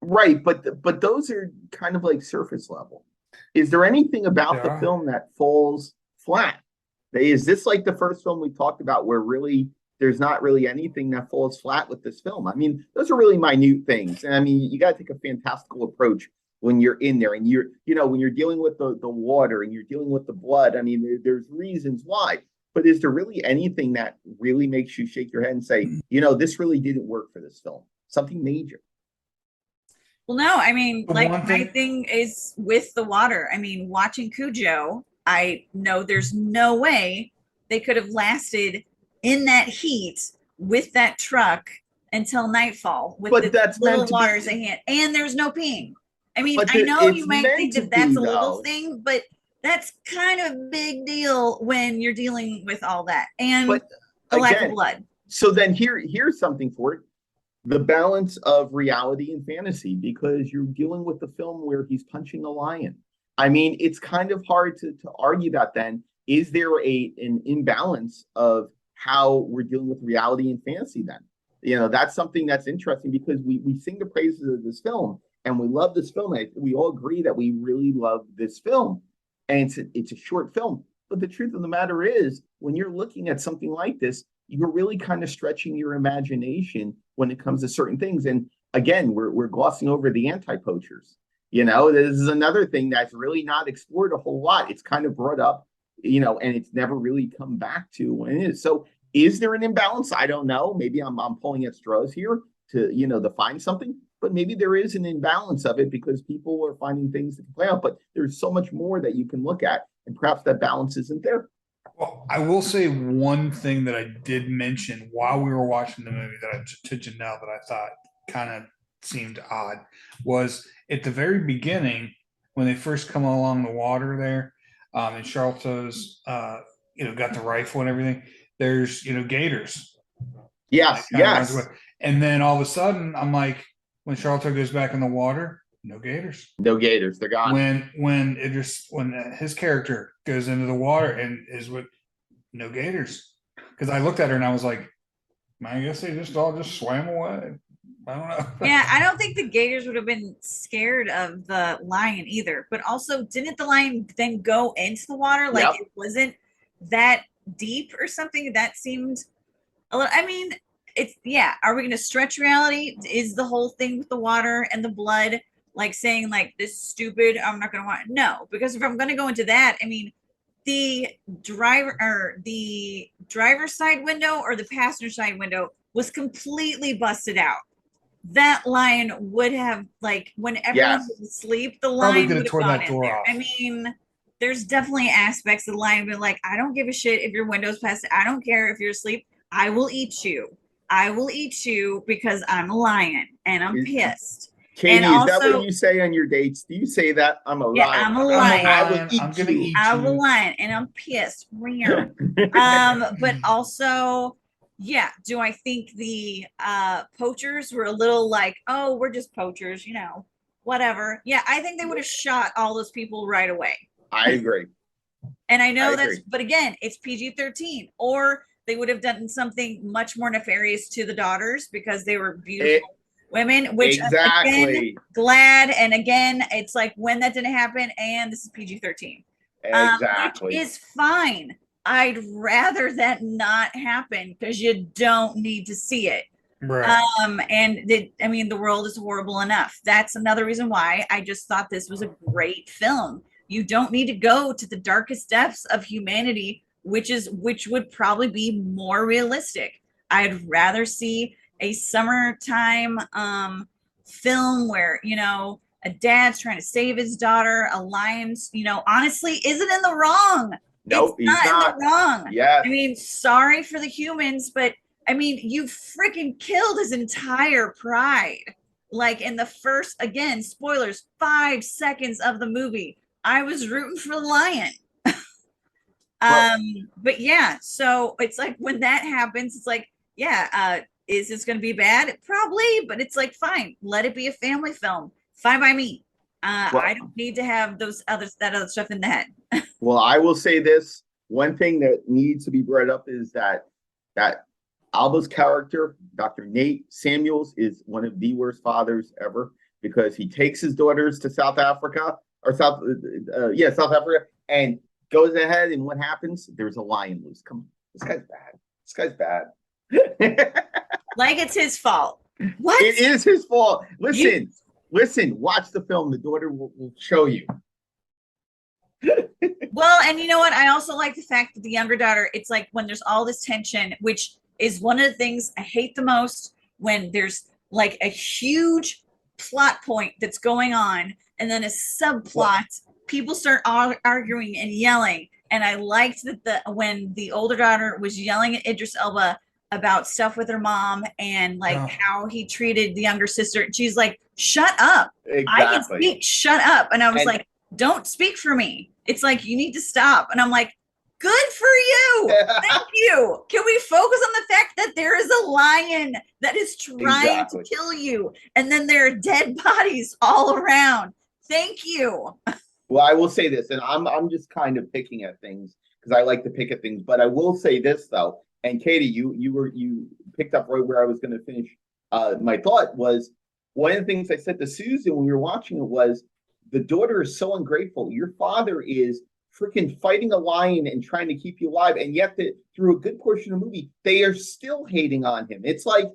B: Right, but those are kind of like surface level. Is there anything about the film that falls flat? Is this like the first film we talked about where really there's not really anything that falls flat with this film? I mean, those are really minute things. And I mean, you got to take a fantastical approach when you're in there and when you're dealing with the water and you're dealing with the blood. I mean, there's reasons why. But is there really anything that really makes you shake your head and say, this really didn't work for this film? Something major?
C: Well, no, I mean,
A: The
C: like
A: one
C: my
A: thing,
C: thing is with the water. I mean, watching Cujo, I know there's no way they could have lasted in that heat with that truck until nightfall with
B: But
C: the
B: that's meant
C: little
B: to be.
C: waters they had, and there's no peeing. I mean,
B: But
C: I know you
B: it's
C: might
B: meant
C: think
B: to
C: that that's
B: be
C: a little
B: though.
C: thing, but that's kind of a big deal when you're dealing with all that and
B: But
C: the lack of
B: again,
C: blood.
B: so then here's something for it. The balance of reality and fantasy, because you're dealing with the film where he's punching a lion. I mean, it's kind of hard to argue that then. Is there an imbalance of how we're dealing with reality and fantasy then? That's something that's interesting because we sing the praises of this film and we love this film. And we all agree that we really love this film. And it's a short film. But the truth of the matter is, when you're looking at something like this, you're really kind of stretching your imagination when it comes to certain things. And again, we're glossing over the anti-poachers. This is another thing that's really not explored a whole lot. It's kind of brought up, and it's never really come back to when it is. So is there an imbalance? I don't know. Maybe I'm pulling at straws here to find something, but maybe there is an imbalance of it because people are finding things that can play out. But there's so much more that you can look at, and perhaps that balance isn't there.
A: well, I will say one thing that I did mention while we were watching the movie that I to Janelle that I thought kind of seemed odd was at the very beginning when they first come along the water there, and Charlotte's, got the rifle and everything. There's gators.
B: Yes, yes.
A: And then all of a sudden, I'm like, when Charlotte goes back in the water, no gators.
B: No gators. They're gone.
A: When his character goes into the water and is with no gators, because I looked at her and I was like, I guess they just all just swam away. I don't know.
C: Yeah, I don't think the gators would have been scared of the lion either. But also, didn't the lion then go into the water? Like
B: Yep.
C: it wasn't that deep or something? That seemed a little. I mean, it's yeah. Are we going to stretch reality? Is the whole thing with the water and the blood like saying like this stupid? I'm not going to want no, because if I'm going to go into that, I mean, the driver's side window or the passenger side window was completely busted out. That lion would have like when everyone
B: Yes.
C: was asleep, the
A: Probably
C: lion
A: could
C: would
A: have
C: have
A: tore
C: gone
A: that
C: in
A: door
C: there.
A: off.
C: I mean, there's definitely aspects of the lion being like, I don't give a shit if your window's past. I don't care if you're asleep. I will eat you. I will eat you because I'm a lion and I'm pissed. And
B: Katie, is that what
C: also,
B: you say on your dates? Do you say that? I'm a
C: yeah,
B: lion.
C: I'm a
A: I'm a
C: lion.
B: I will
A: lion. I'm
B: eat
A: gonna
B: you.
A: eat
C: I'm a
A: you.
C: lion and I'm pissed. But also, yeah, do I think the poachers were a little like, oh, we're just poachers, whatever. Yeah, I think they would have shot all those people right away.
B: I agree.
C: And I
B: I
C: know that's,
B: agree.
C: but again, it's PG-13, or they would have done something much more nefarious to the daughters because they were beautiful women, which again,
B: Exactly.
C: glad. And again, it's like when that didn't happen, and this is PG-13,
B: Exactly.
C: which is fine. I'd rather that not happen because you don't need to see it.
A: Right.
C: I mean, the world is horrible enough. That's another reason why I just thought this was a great film. You don't need to go to the darkest depths of humanity, which would probably be more realistic. I'd rather see a summertime film where, a dad's trying to save his daughter, a lion's, honestly isn't in the wrong.
B: Nope,
C: it's not in the wrong.
B: Yes.
C: I mean, sorry for the humans, but I mean, you freaking killed his entire pride. Like in the first, again, spoilers, 5 seconds of the movie, I was rooting for the lion. But yeah, so it's like when that happens, it's like, yeah, is this going to be bad? Probably, but it's like, fine, let it be a family film. Fine by me. I don't need to have that other stuff in the head.
B: Well, I will say this. One thing that needs to be brought up is that Alba's character, Dr. Nate Samuels, is one of the worst fathers ever because he takes his daughters to South Africa South Africa, and goes ahead. And what happens? There's a lion loose. Come on, this guy's bad. This guy's bad.
C: Like it's his fault. What?
B: It is his fault. Listen. Watch the film. The daughter will show you.
C: Well, and you know what? I also like the fact that the younger daughter, it's like when there's all this tension, which is one of the things I hate the most when there's like a huge plot point that's going on, and then a subplot. People start arguing and yelling, and I liked that when the older daughter was yelling at Idris Elba about stuff with her mom and like how he treated the younger sister. And she's like, shut up.
B: Exactly.
C: I can speak, shut up. And I was like, don't speak for me. It's like, you need to stop. And I'm like, good for you. Thank you. Can we focus on the fact that there is a lion that is trying to kill you? And then there are dead bodies all around. Thank you.
B: Well, I will say this, and I'm just kind of picking at things because I like to pick at things, but I will say this though. And Katie, you picked up right where I was going to finish. My thought was one of the things I said to Susan when we were watching it was the daughter is so ungrateful. Your father is freaking fighting a lion and trying to keep you alive, and yet through a good portion of the movie, they are still hating on him. It's like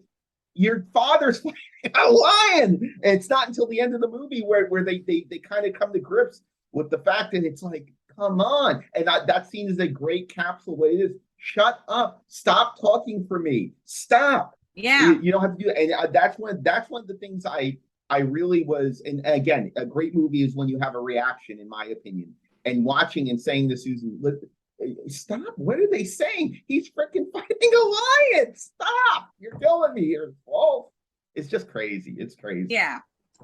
B: your father's fighting a lion, and it's not until the end of the movie where they kind of come to grips with the fact that it's like, come on, and that scene is a great capsule. What it is. Shut up. Stop talking for me. Stop.
C: Yeah.
B: You don't have to do it. And that's one of the things I really was, and again, a great movie is when you have a reaction, in my opinion. And watching and saying to Susan, stop. What are they saying? He's freaking fighting a lion. Stop. You're killing me here. Oh, it's just crazy. It's crazy.
C: Yeah.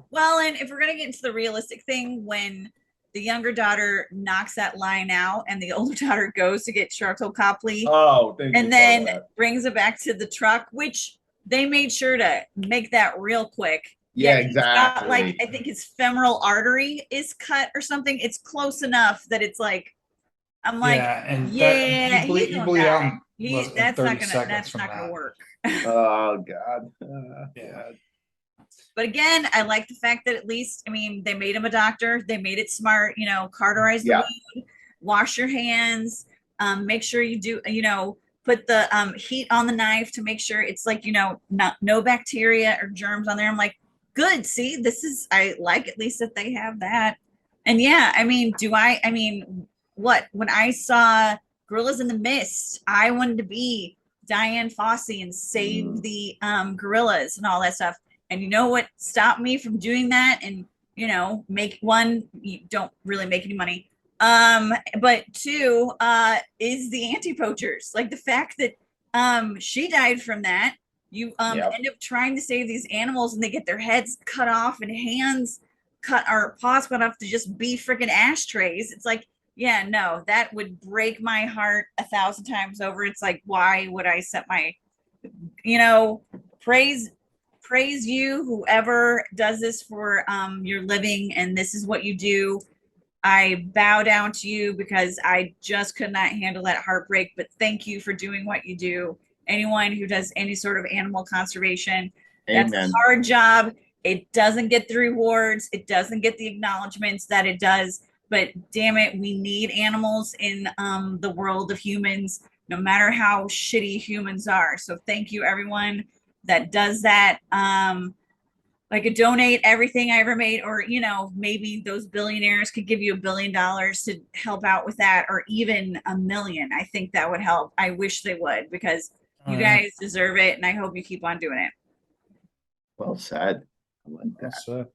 C: Well, and if we're going to get into the realistic thing, when the younger daughter knocks that lion out and the older daughter goes to get Sharlto Copley. And then brings it back to the truck, which they made sure to make that real quick.
B: Yeah, exactly.
C: Got, like, I think his femoral artery is cut or something. It's close enough that it's like, I'm like,
A: you bleed out.
C: That's not gonna work.
B: Oh God.
C: Yeah. But again, I like the fact that at least, I mean, they made him a doctor. They made it smart, cauterize the wound, wash your hands, make sure you do, put the heat on the knife to make sure it's like, no bacteria or germs on there. I'm like, good. See, I like at least that they have that. And yeah, I mean, when I saw Gorillas in the Mist, I wanted to be Diane Fossey and save the gorillas and all that stuff. And you know what stopped me from doing that? And, make one, you don't really make any money. But two, is the anti-poachers. Like the fact that she died from that. You end up trying to save these animals and they get their heads cut off and hands cut or paws cut off to just be freaking ashtrays. It's like, yeah, no, that would break my heart 1,000 times over. It's like, why would I set my, praise you, whoever does this for your living, and this is what you do. I bow down to you because I just could not handle that heartbreak, but thank you for doing what you do. Anyone who does any sort of animal conservation, Amen. That's a hard job. It doesn't get the rewards. It doesn't get the acknowledgments that it does, but damn it, we need animals in the world of humans, no matter how shitty humans are. So thank you, everyone that does that. I could donate everything I ever made, or maybe those billionaires could give you $1 billion to help out with that, or even $1 million. I think that would help. I wish they would, because you guys deserve it, and I hope you keep on doing it.
B: Well said. I like that.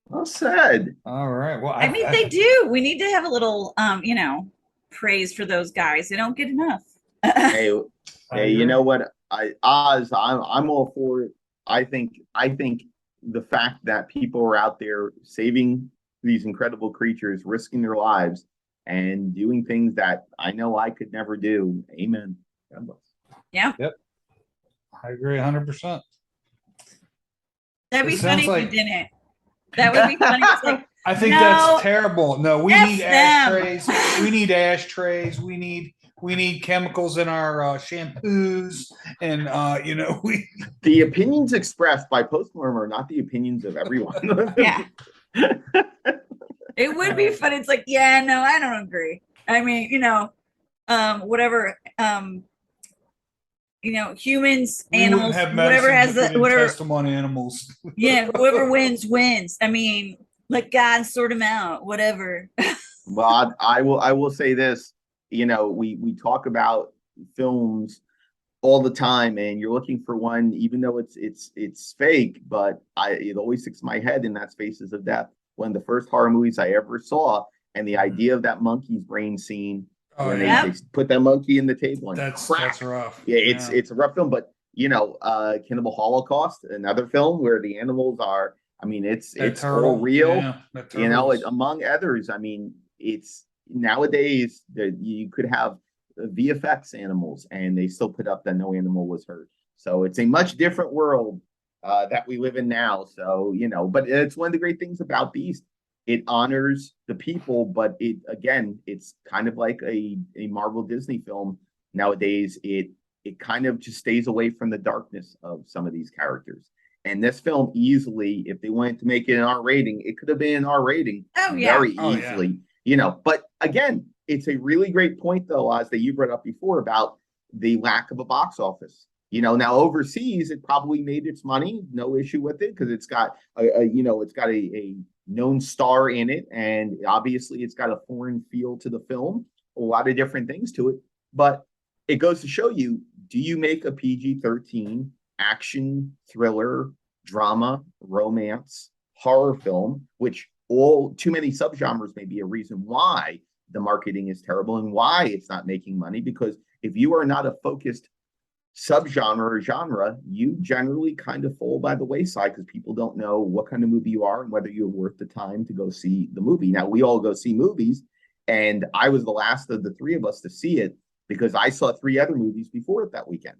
B: Well said.
A: All right. Well,
C: I mean, they do. We need to have a little praise for those guys. They don't get enough.
B: hey, you know what? I'm all for it. I think the fact that people are out there saving these incredible creatures, risking their lives, and doing things that I know I could never do. Amen. God bless.
C: Yeah.
A: Yep. I agree 100%.
C: That'd be funny if you didn't. That would be funny. It's like,
A: I think that's terrible. No, we need ashtrays. We need ashtrays. We need chemicals in our shampoos, and
B: the opinions expressed by Postmortem are not the opinions of everyone.
C: Yeah. It would be fun. It's like, yeah, no, I don't agree. I mean, whatever, humans, animals, whatever has whatever
A: on animals.
C: Yeah, whoever wins. I mean, let God sort them out, whatever.
B: Well, I will say this. We talk about films all the time, and you're looking for one, even though it's fake, but it always sticks in my head, and that's Faces of Death. One of the first horror movies I ever saw, and the idea of that monkey's brain scene when they put that monkey in the table and
A: that's rough.
B: Yeah, it's a rough film, but Cannibal Holocaust, another film where the animals are, I mean, it's all real, among others. I mean, it's nowadays that you could have VFX animals and they still put up that no animal was hurt. So it's a much different world that we live in now. So, but it's one of the great things about Beast. It honors the people, but it's kind of like a Marvel Disney film nowadays. It kind of just stays away from the darkness of some of these characters. And this film easily, if they wanted to make it an R rating, it could have been an R rating very easily. But again, it's a really great point though, Oz, that you brought up before about the lack of a box office. Now overseas, it probably made its money, no issue with it, because it's got a known star in it, and obviously it's got a foreign feel to the film, a lot of different things to it. But it goes to show you, do you make a PG-13 action, thriller, drama, romance, horror film, which all too many subgenres may be a reason why the marketing is terrible and why it's not making money? Because if you are not a focused subgenre or genre, you generally kind of fall by the wayside because people don't know what kind of movie you are and whether you're worth the time to go see the movie. Now, we all go see movies, and I was the last of the three of us to see it because I saw 3 other movies before it that weekend.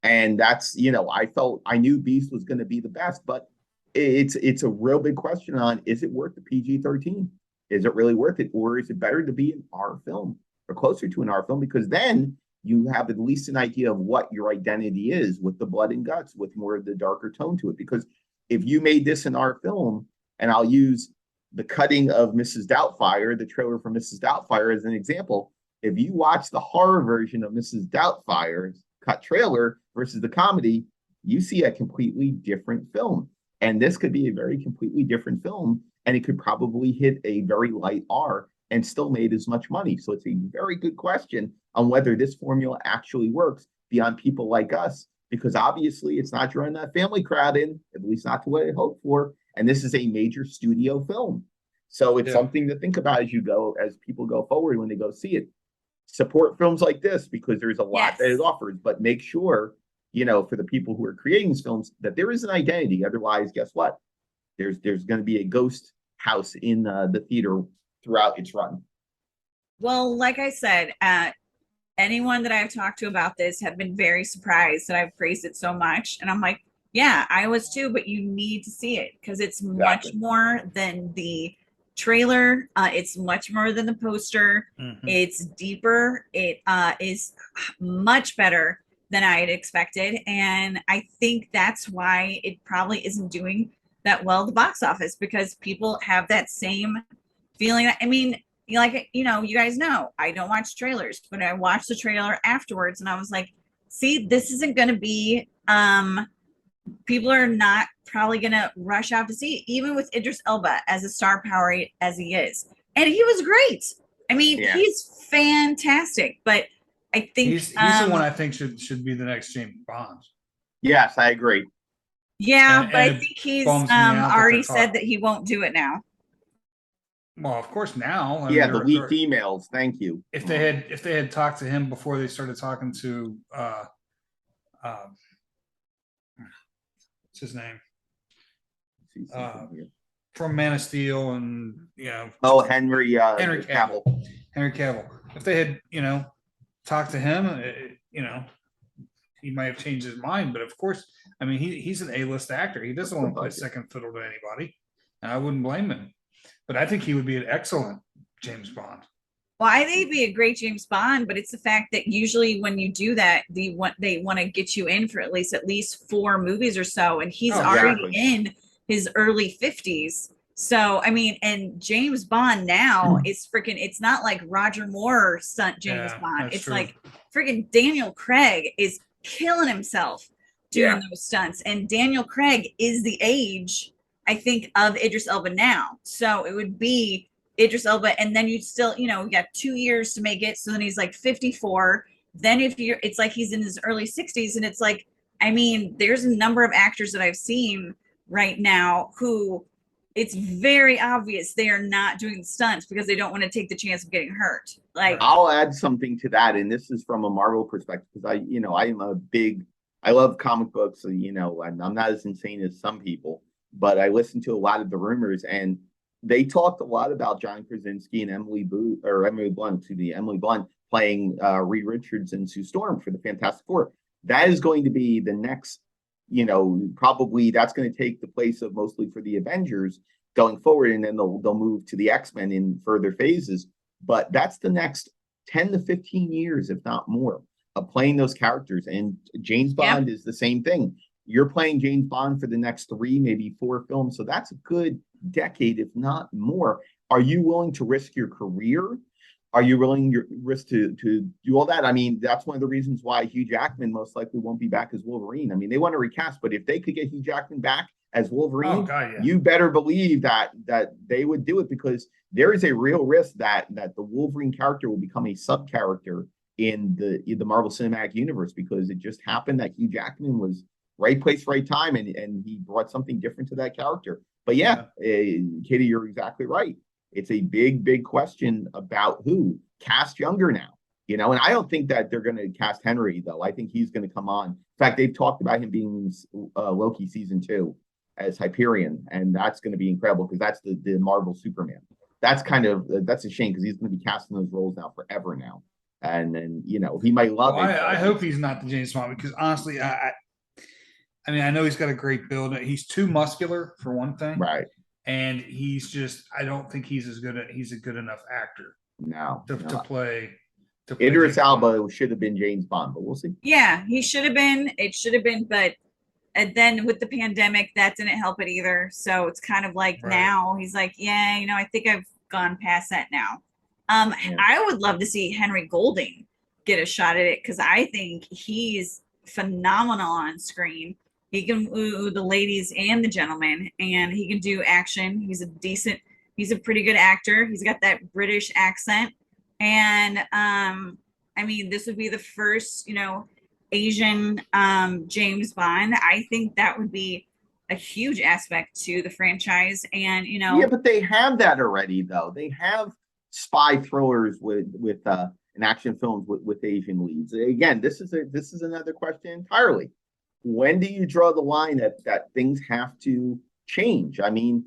B: And that's, I knew Beast was going to be the best, but it's a real big question on, is it worth the PG-13? Is it really worth it? Or is it better to be an R film or closer to an R film? Because then you have at least an idea of what your identity is with the blood and guts, with more of the darker tone to it. Because if you made this an R film, and I'll use the cutting of Mrs. Doubtfire, the trailer for Mrs. Doubtfire as an example, if you watch the horror version of Mrs. Doubtfire's cut trailer versus the comedy, you see a completely different film. And this could be a very completely different film, and it could probably hit a very light R and still made as much money. So it's a very good question on whether this formula actually works beyond people like us, because obviously it's not drawing that family crowd in, at least not to what I hoped for. And this is a major studio film. So it's something to think about as people go forward when they go see it. Support films like this because there's a lot that it offers, but make sure, for the people who are creating these films, that there is an identity. Otherwise, guess what? There's going to be a ghost house in the theater throughout its run.
C: Well, like I said, anyone that I've talked to about this have been very surprised that I've praised it so much. And I'm like, yeah, I was too, but you need to see it because it's much more than the trailer. It's much more than the poster. It's deeper. It is much better than I had expected. And I think that's why it probably isn't doing that well at the box office, because people have that same feeling. I mean, you guys know I don't watch trailers, but I watched the trailer afterwards and I was like, see, this isn't going to be, people are not probably going to rush out to see it, even with Idris Elba as a star power as he is. And he was great. I mean, he's fantastic, but I think
A: he's the one I think should be the next James Bond.
B: Yes, I agree.
C: Yeah, but I think he's already said that he won't do it now.
A: Well, of course now.
B: The leaked emails. Thank you.
A: If they had talked to him before they started talking to what's his name? From Man of Steel and
B: Henry
A: Cavill. Henry Cavill. If they had talked to him, he might have changed his mind. But of course, I mean, he's an A-list actor. He doesn't want to play second fiddle to anybody, and I wouldn't blame him. But I think he would be an excellent James Bond.
C: Well, I think he'd be a great James Bond, but it's the fact that usually when you do that, they want to get you in for at least 4 movies or so, and he's already in his early 50s. So, I mean, and James Bond now is freaking, it's not like Roger Moore's son, James Bond. It's true. Like freaking Daniel Craig is killing himself doing those stunts. And Daniel Craig is the age, I think, of Idris Elba now. So it would be Idris Elba, and then you'd still, you got 2 years to make it. So then he's like 54. then if you're, it's like he's in his early 60s, and it's like, I mean, there's a number of actors that I've seen right now who it's very obvious they are not doing stunts because they don't want to take the chance of getting hurt. Like,
B: I'll add something to that, and this is from a Marvel perspective, because I love comic books, and I'm not as insane as some people, but I listen to a lot of the rumors, and they talked a lot about John Krasinski and Emily Blunt playing Reed Richards and Sue Storm for the Fantastic Four. That is going to be the next, probably that's going to take the place of mostly for the Avengers going forward, and then they'll move to the X-Men in further phases. But that's the next 10 to 15 years, if not more, of playing those characters. And James Bond is the same thing. You're playing James Bond for the next 3, maybe 4 films. So that's a good decade, if not more. Are you willing to risk your career? Are you willing to risk to do all that? I mean, that's one of the reasons why Hugh Jackman most likely won't be back as Wolverine. I mean, they want to recast, but if they could get Hugh Jackman back as Wolverine, you better believe that they would do it, because there is a real risk that the Wolverine character will become a sub character in the Marvel Cinematic Universe, because it just happened that Hugh Jackman was right place, right time, and he brought something different to that character. But Katie, you're exactly right. It's a big, big question about who cast younger now, and I don't think that they're going to cast Henry, though. I think he's going to come on. In fact, they've talked about him being in Loki season 2 as Hyperion, and that's going to be incredible, because that's the Marvel Superman. That's a shame, because he's going to be casting those roles now forever now, and then he might love it.
A: I hope he's not the James Bond, because honestly, I mean, I know he's got a great build. He's too muscular for one thing,
B: right?
A: And he's just, I don't think he's a good enough actor to play.
B: Idris Elba should have been James Bond, but we'll see.
C: Yeah, he should have been. It should have been, but and then with the pandemic, that didn't help it either. So it's kind of like now he's like, I think I've gone past that now. I would love to see Henry Golding get a shot at it, because I think he's phenomenal on screen. He can woo the ladies and the gentlemen, and he can do action. He's a pretty good actor. He's got that British accent. And I mean, this would be the first, Asian James Bond. I think that would be a huge aspect to the franchise. And
B: but they have that already, though. They have spy thrillers with an action films with Asian leads. Again, this is another question entirely. When do you draw the line that things have to change? I mean,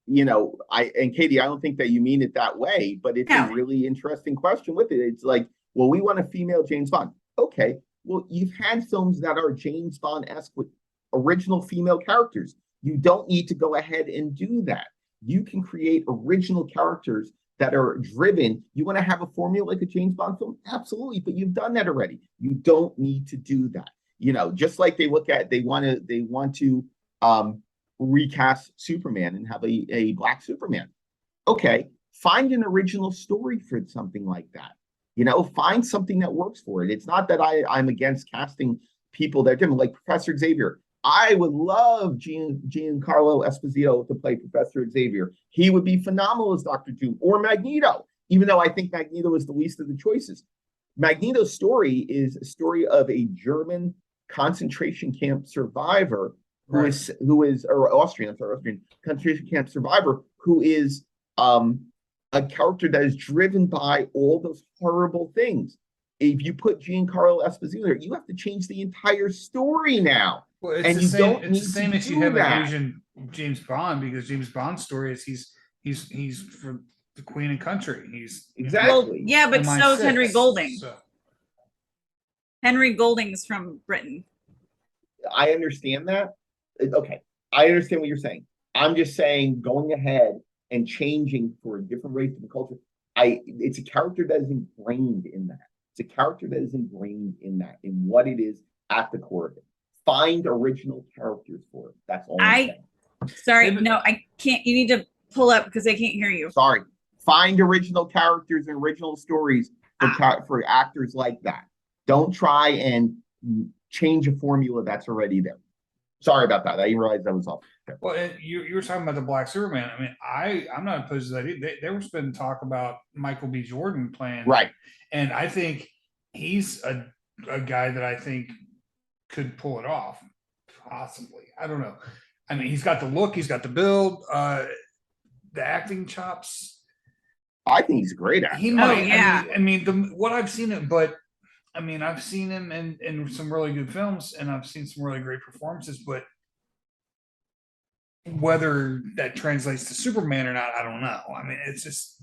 B: and Katie, I don't think that you mean it that way, but it's a really interesting question with it. It's like, well, we want a female James Bond. Okay, well, you've had films that are James Bond-esque with original female characters. You don't need to go ahead and do that. You can create original characters that are driven. You want to have a formula like a James Bond film? Absolutely, but you've done that already. You don't need to do that. Just like they want to recast Superman and have a black Superman. Okay, find an original story for something like that. Find something that works for it. It's not that I'm against casting people that are different, like Professor Xavier. I would love Giancarlo Esposito to play Professor Xavier. He would be phenomenal as Dr. Doom, or Magneto, even though I think Magneto is the least of the choices. Magneto's story is a story of a German concentration camp survivor who is Austrian concentration camp survivor who is a character that is driven by all those horrible things. If you put Giancarlo Esposito there, you have to change the entire story now.
A: Well, it's the same issue you have with Asian James Bond, because James Bond's story is he's for the Queen and country. He's
B: exactly
C: but so is Henry Golding. So. Henry Golding's from Britain.
B: I understand that. Okay, I understand what you're saying. I'm just saying, going ahead and changing for a different race, different culture. It's a character that is ingrained in that. It's a character that is ingrained in that, in what it is at the core of it. Find original characters for it. That's all I'm saying.
C: Sorry, no, I can't. You need to pull up because I can't hear you.
B: Sorry. Find original characters and original stories for actors like that. Don't try and change a formula that's already there. Sorry about that. I didn't realize that was off. Okay.
A: Well, you were talking about the Black Superman. I mean, I'm not opposed to that. There was been talk about Michael B. Jordan playing,
B: right?
A: And I think he's a a guy that I think could pull it off. Possibly. I don't know. I mean, he's got the look, he's got the build, the acting chops.
B: I think he's a great actor.
A: He might.
C: yeah.
A: I mean, what I've seen him, but I mean, I've seen him in some really good films, and I've seen some really great performances. But whether that translates to Superman or not, I don't know. I mean, it's just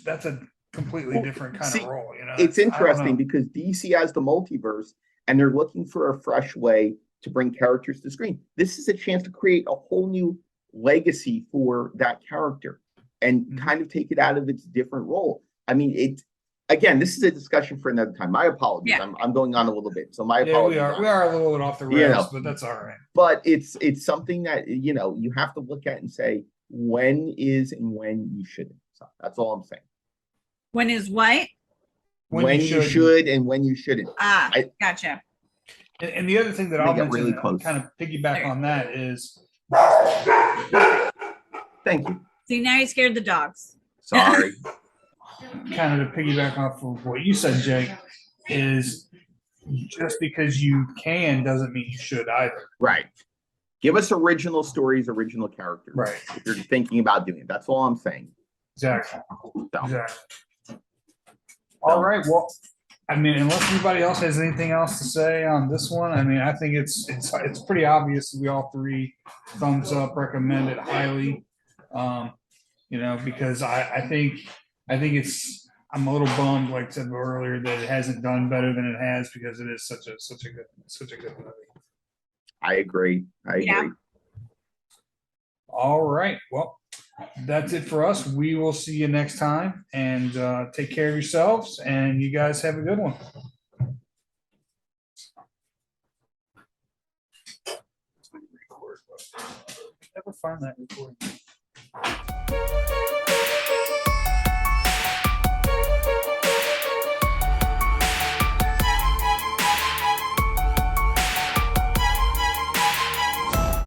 A: that's a completely different kind of role. You know,
B: it's interesting because DC has the multiverse, and they're looking for a fresh way to bring characters to screen. This is a chance to create a whole new legacy for that character and kind of take it out of its different role. I mean, again, this is a discussion for another time. My apologies.
C: Yeah.
B: I'm going on a little bit. So my apologies.
A: We are a little bit off the rails, but that's all right.
B: But it's something that, you have to look at and say, when is and when you shouldn't. So that's all I'm saying.
C: When is what?
B: When you should and when you shouldn't.
C: Gotcha.
A: And the other thing that I'll mention,
B: really close.
A: kind of piggyback on that is.
B: Thank you.
C: See, now you scared the dogs.
B: Sorry.
A: Kind of to piggyback off of what you said, Jake, is just because you can doesn't mean you should either.
B: Right. Give us original stories, original characters.
A: Right.
B: If you're thinking about doing it. That's all I'm saying.
A: Exactly.
B: So.
A: Exactly. All right. Well, I mean, unless anybody else has anything else to say on this one, I mean, I think it's pretty obvious. We all three thumbs up, recommend it highly. Because I think I'm a little bummed, like I said earlier, that it hasn't done better than it has because it is such a good movie.
B: I agree.
C: Yeah.
A: All right. Well, that's it for us. We will see you next time, and take care of yourselves, and you guys have a good one. Never find that recording.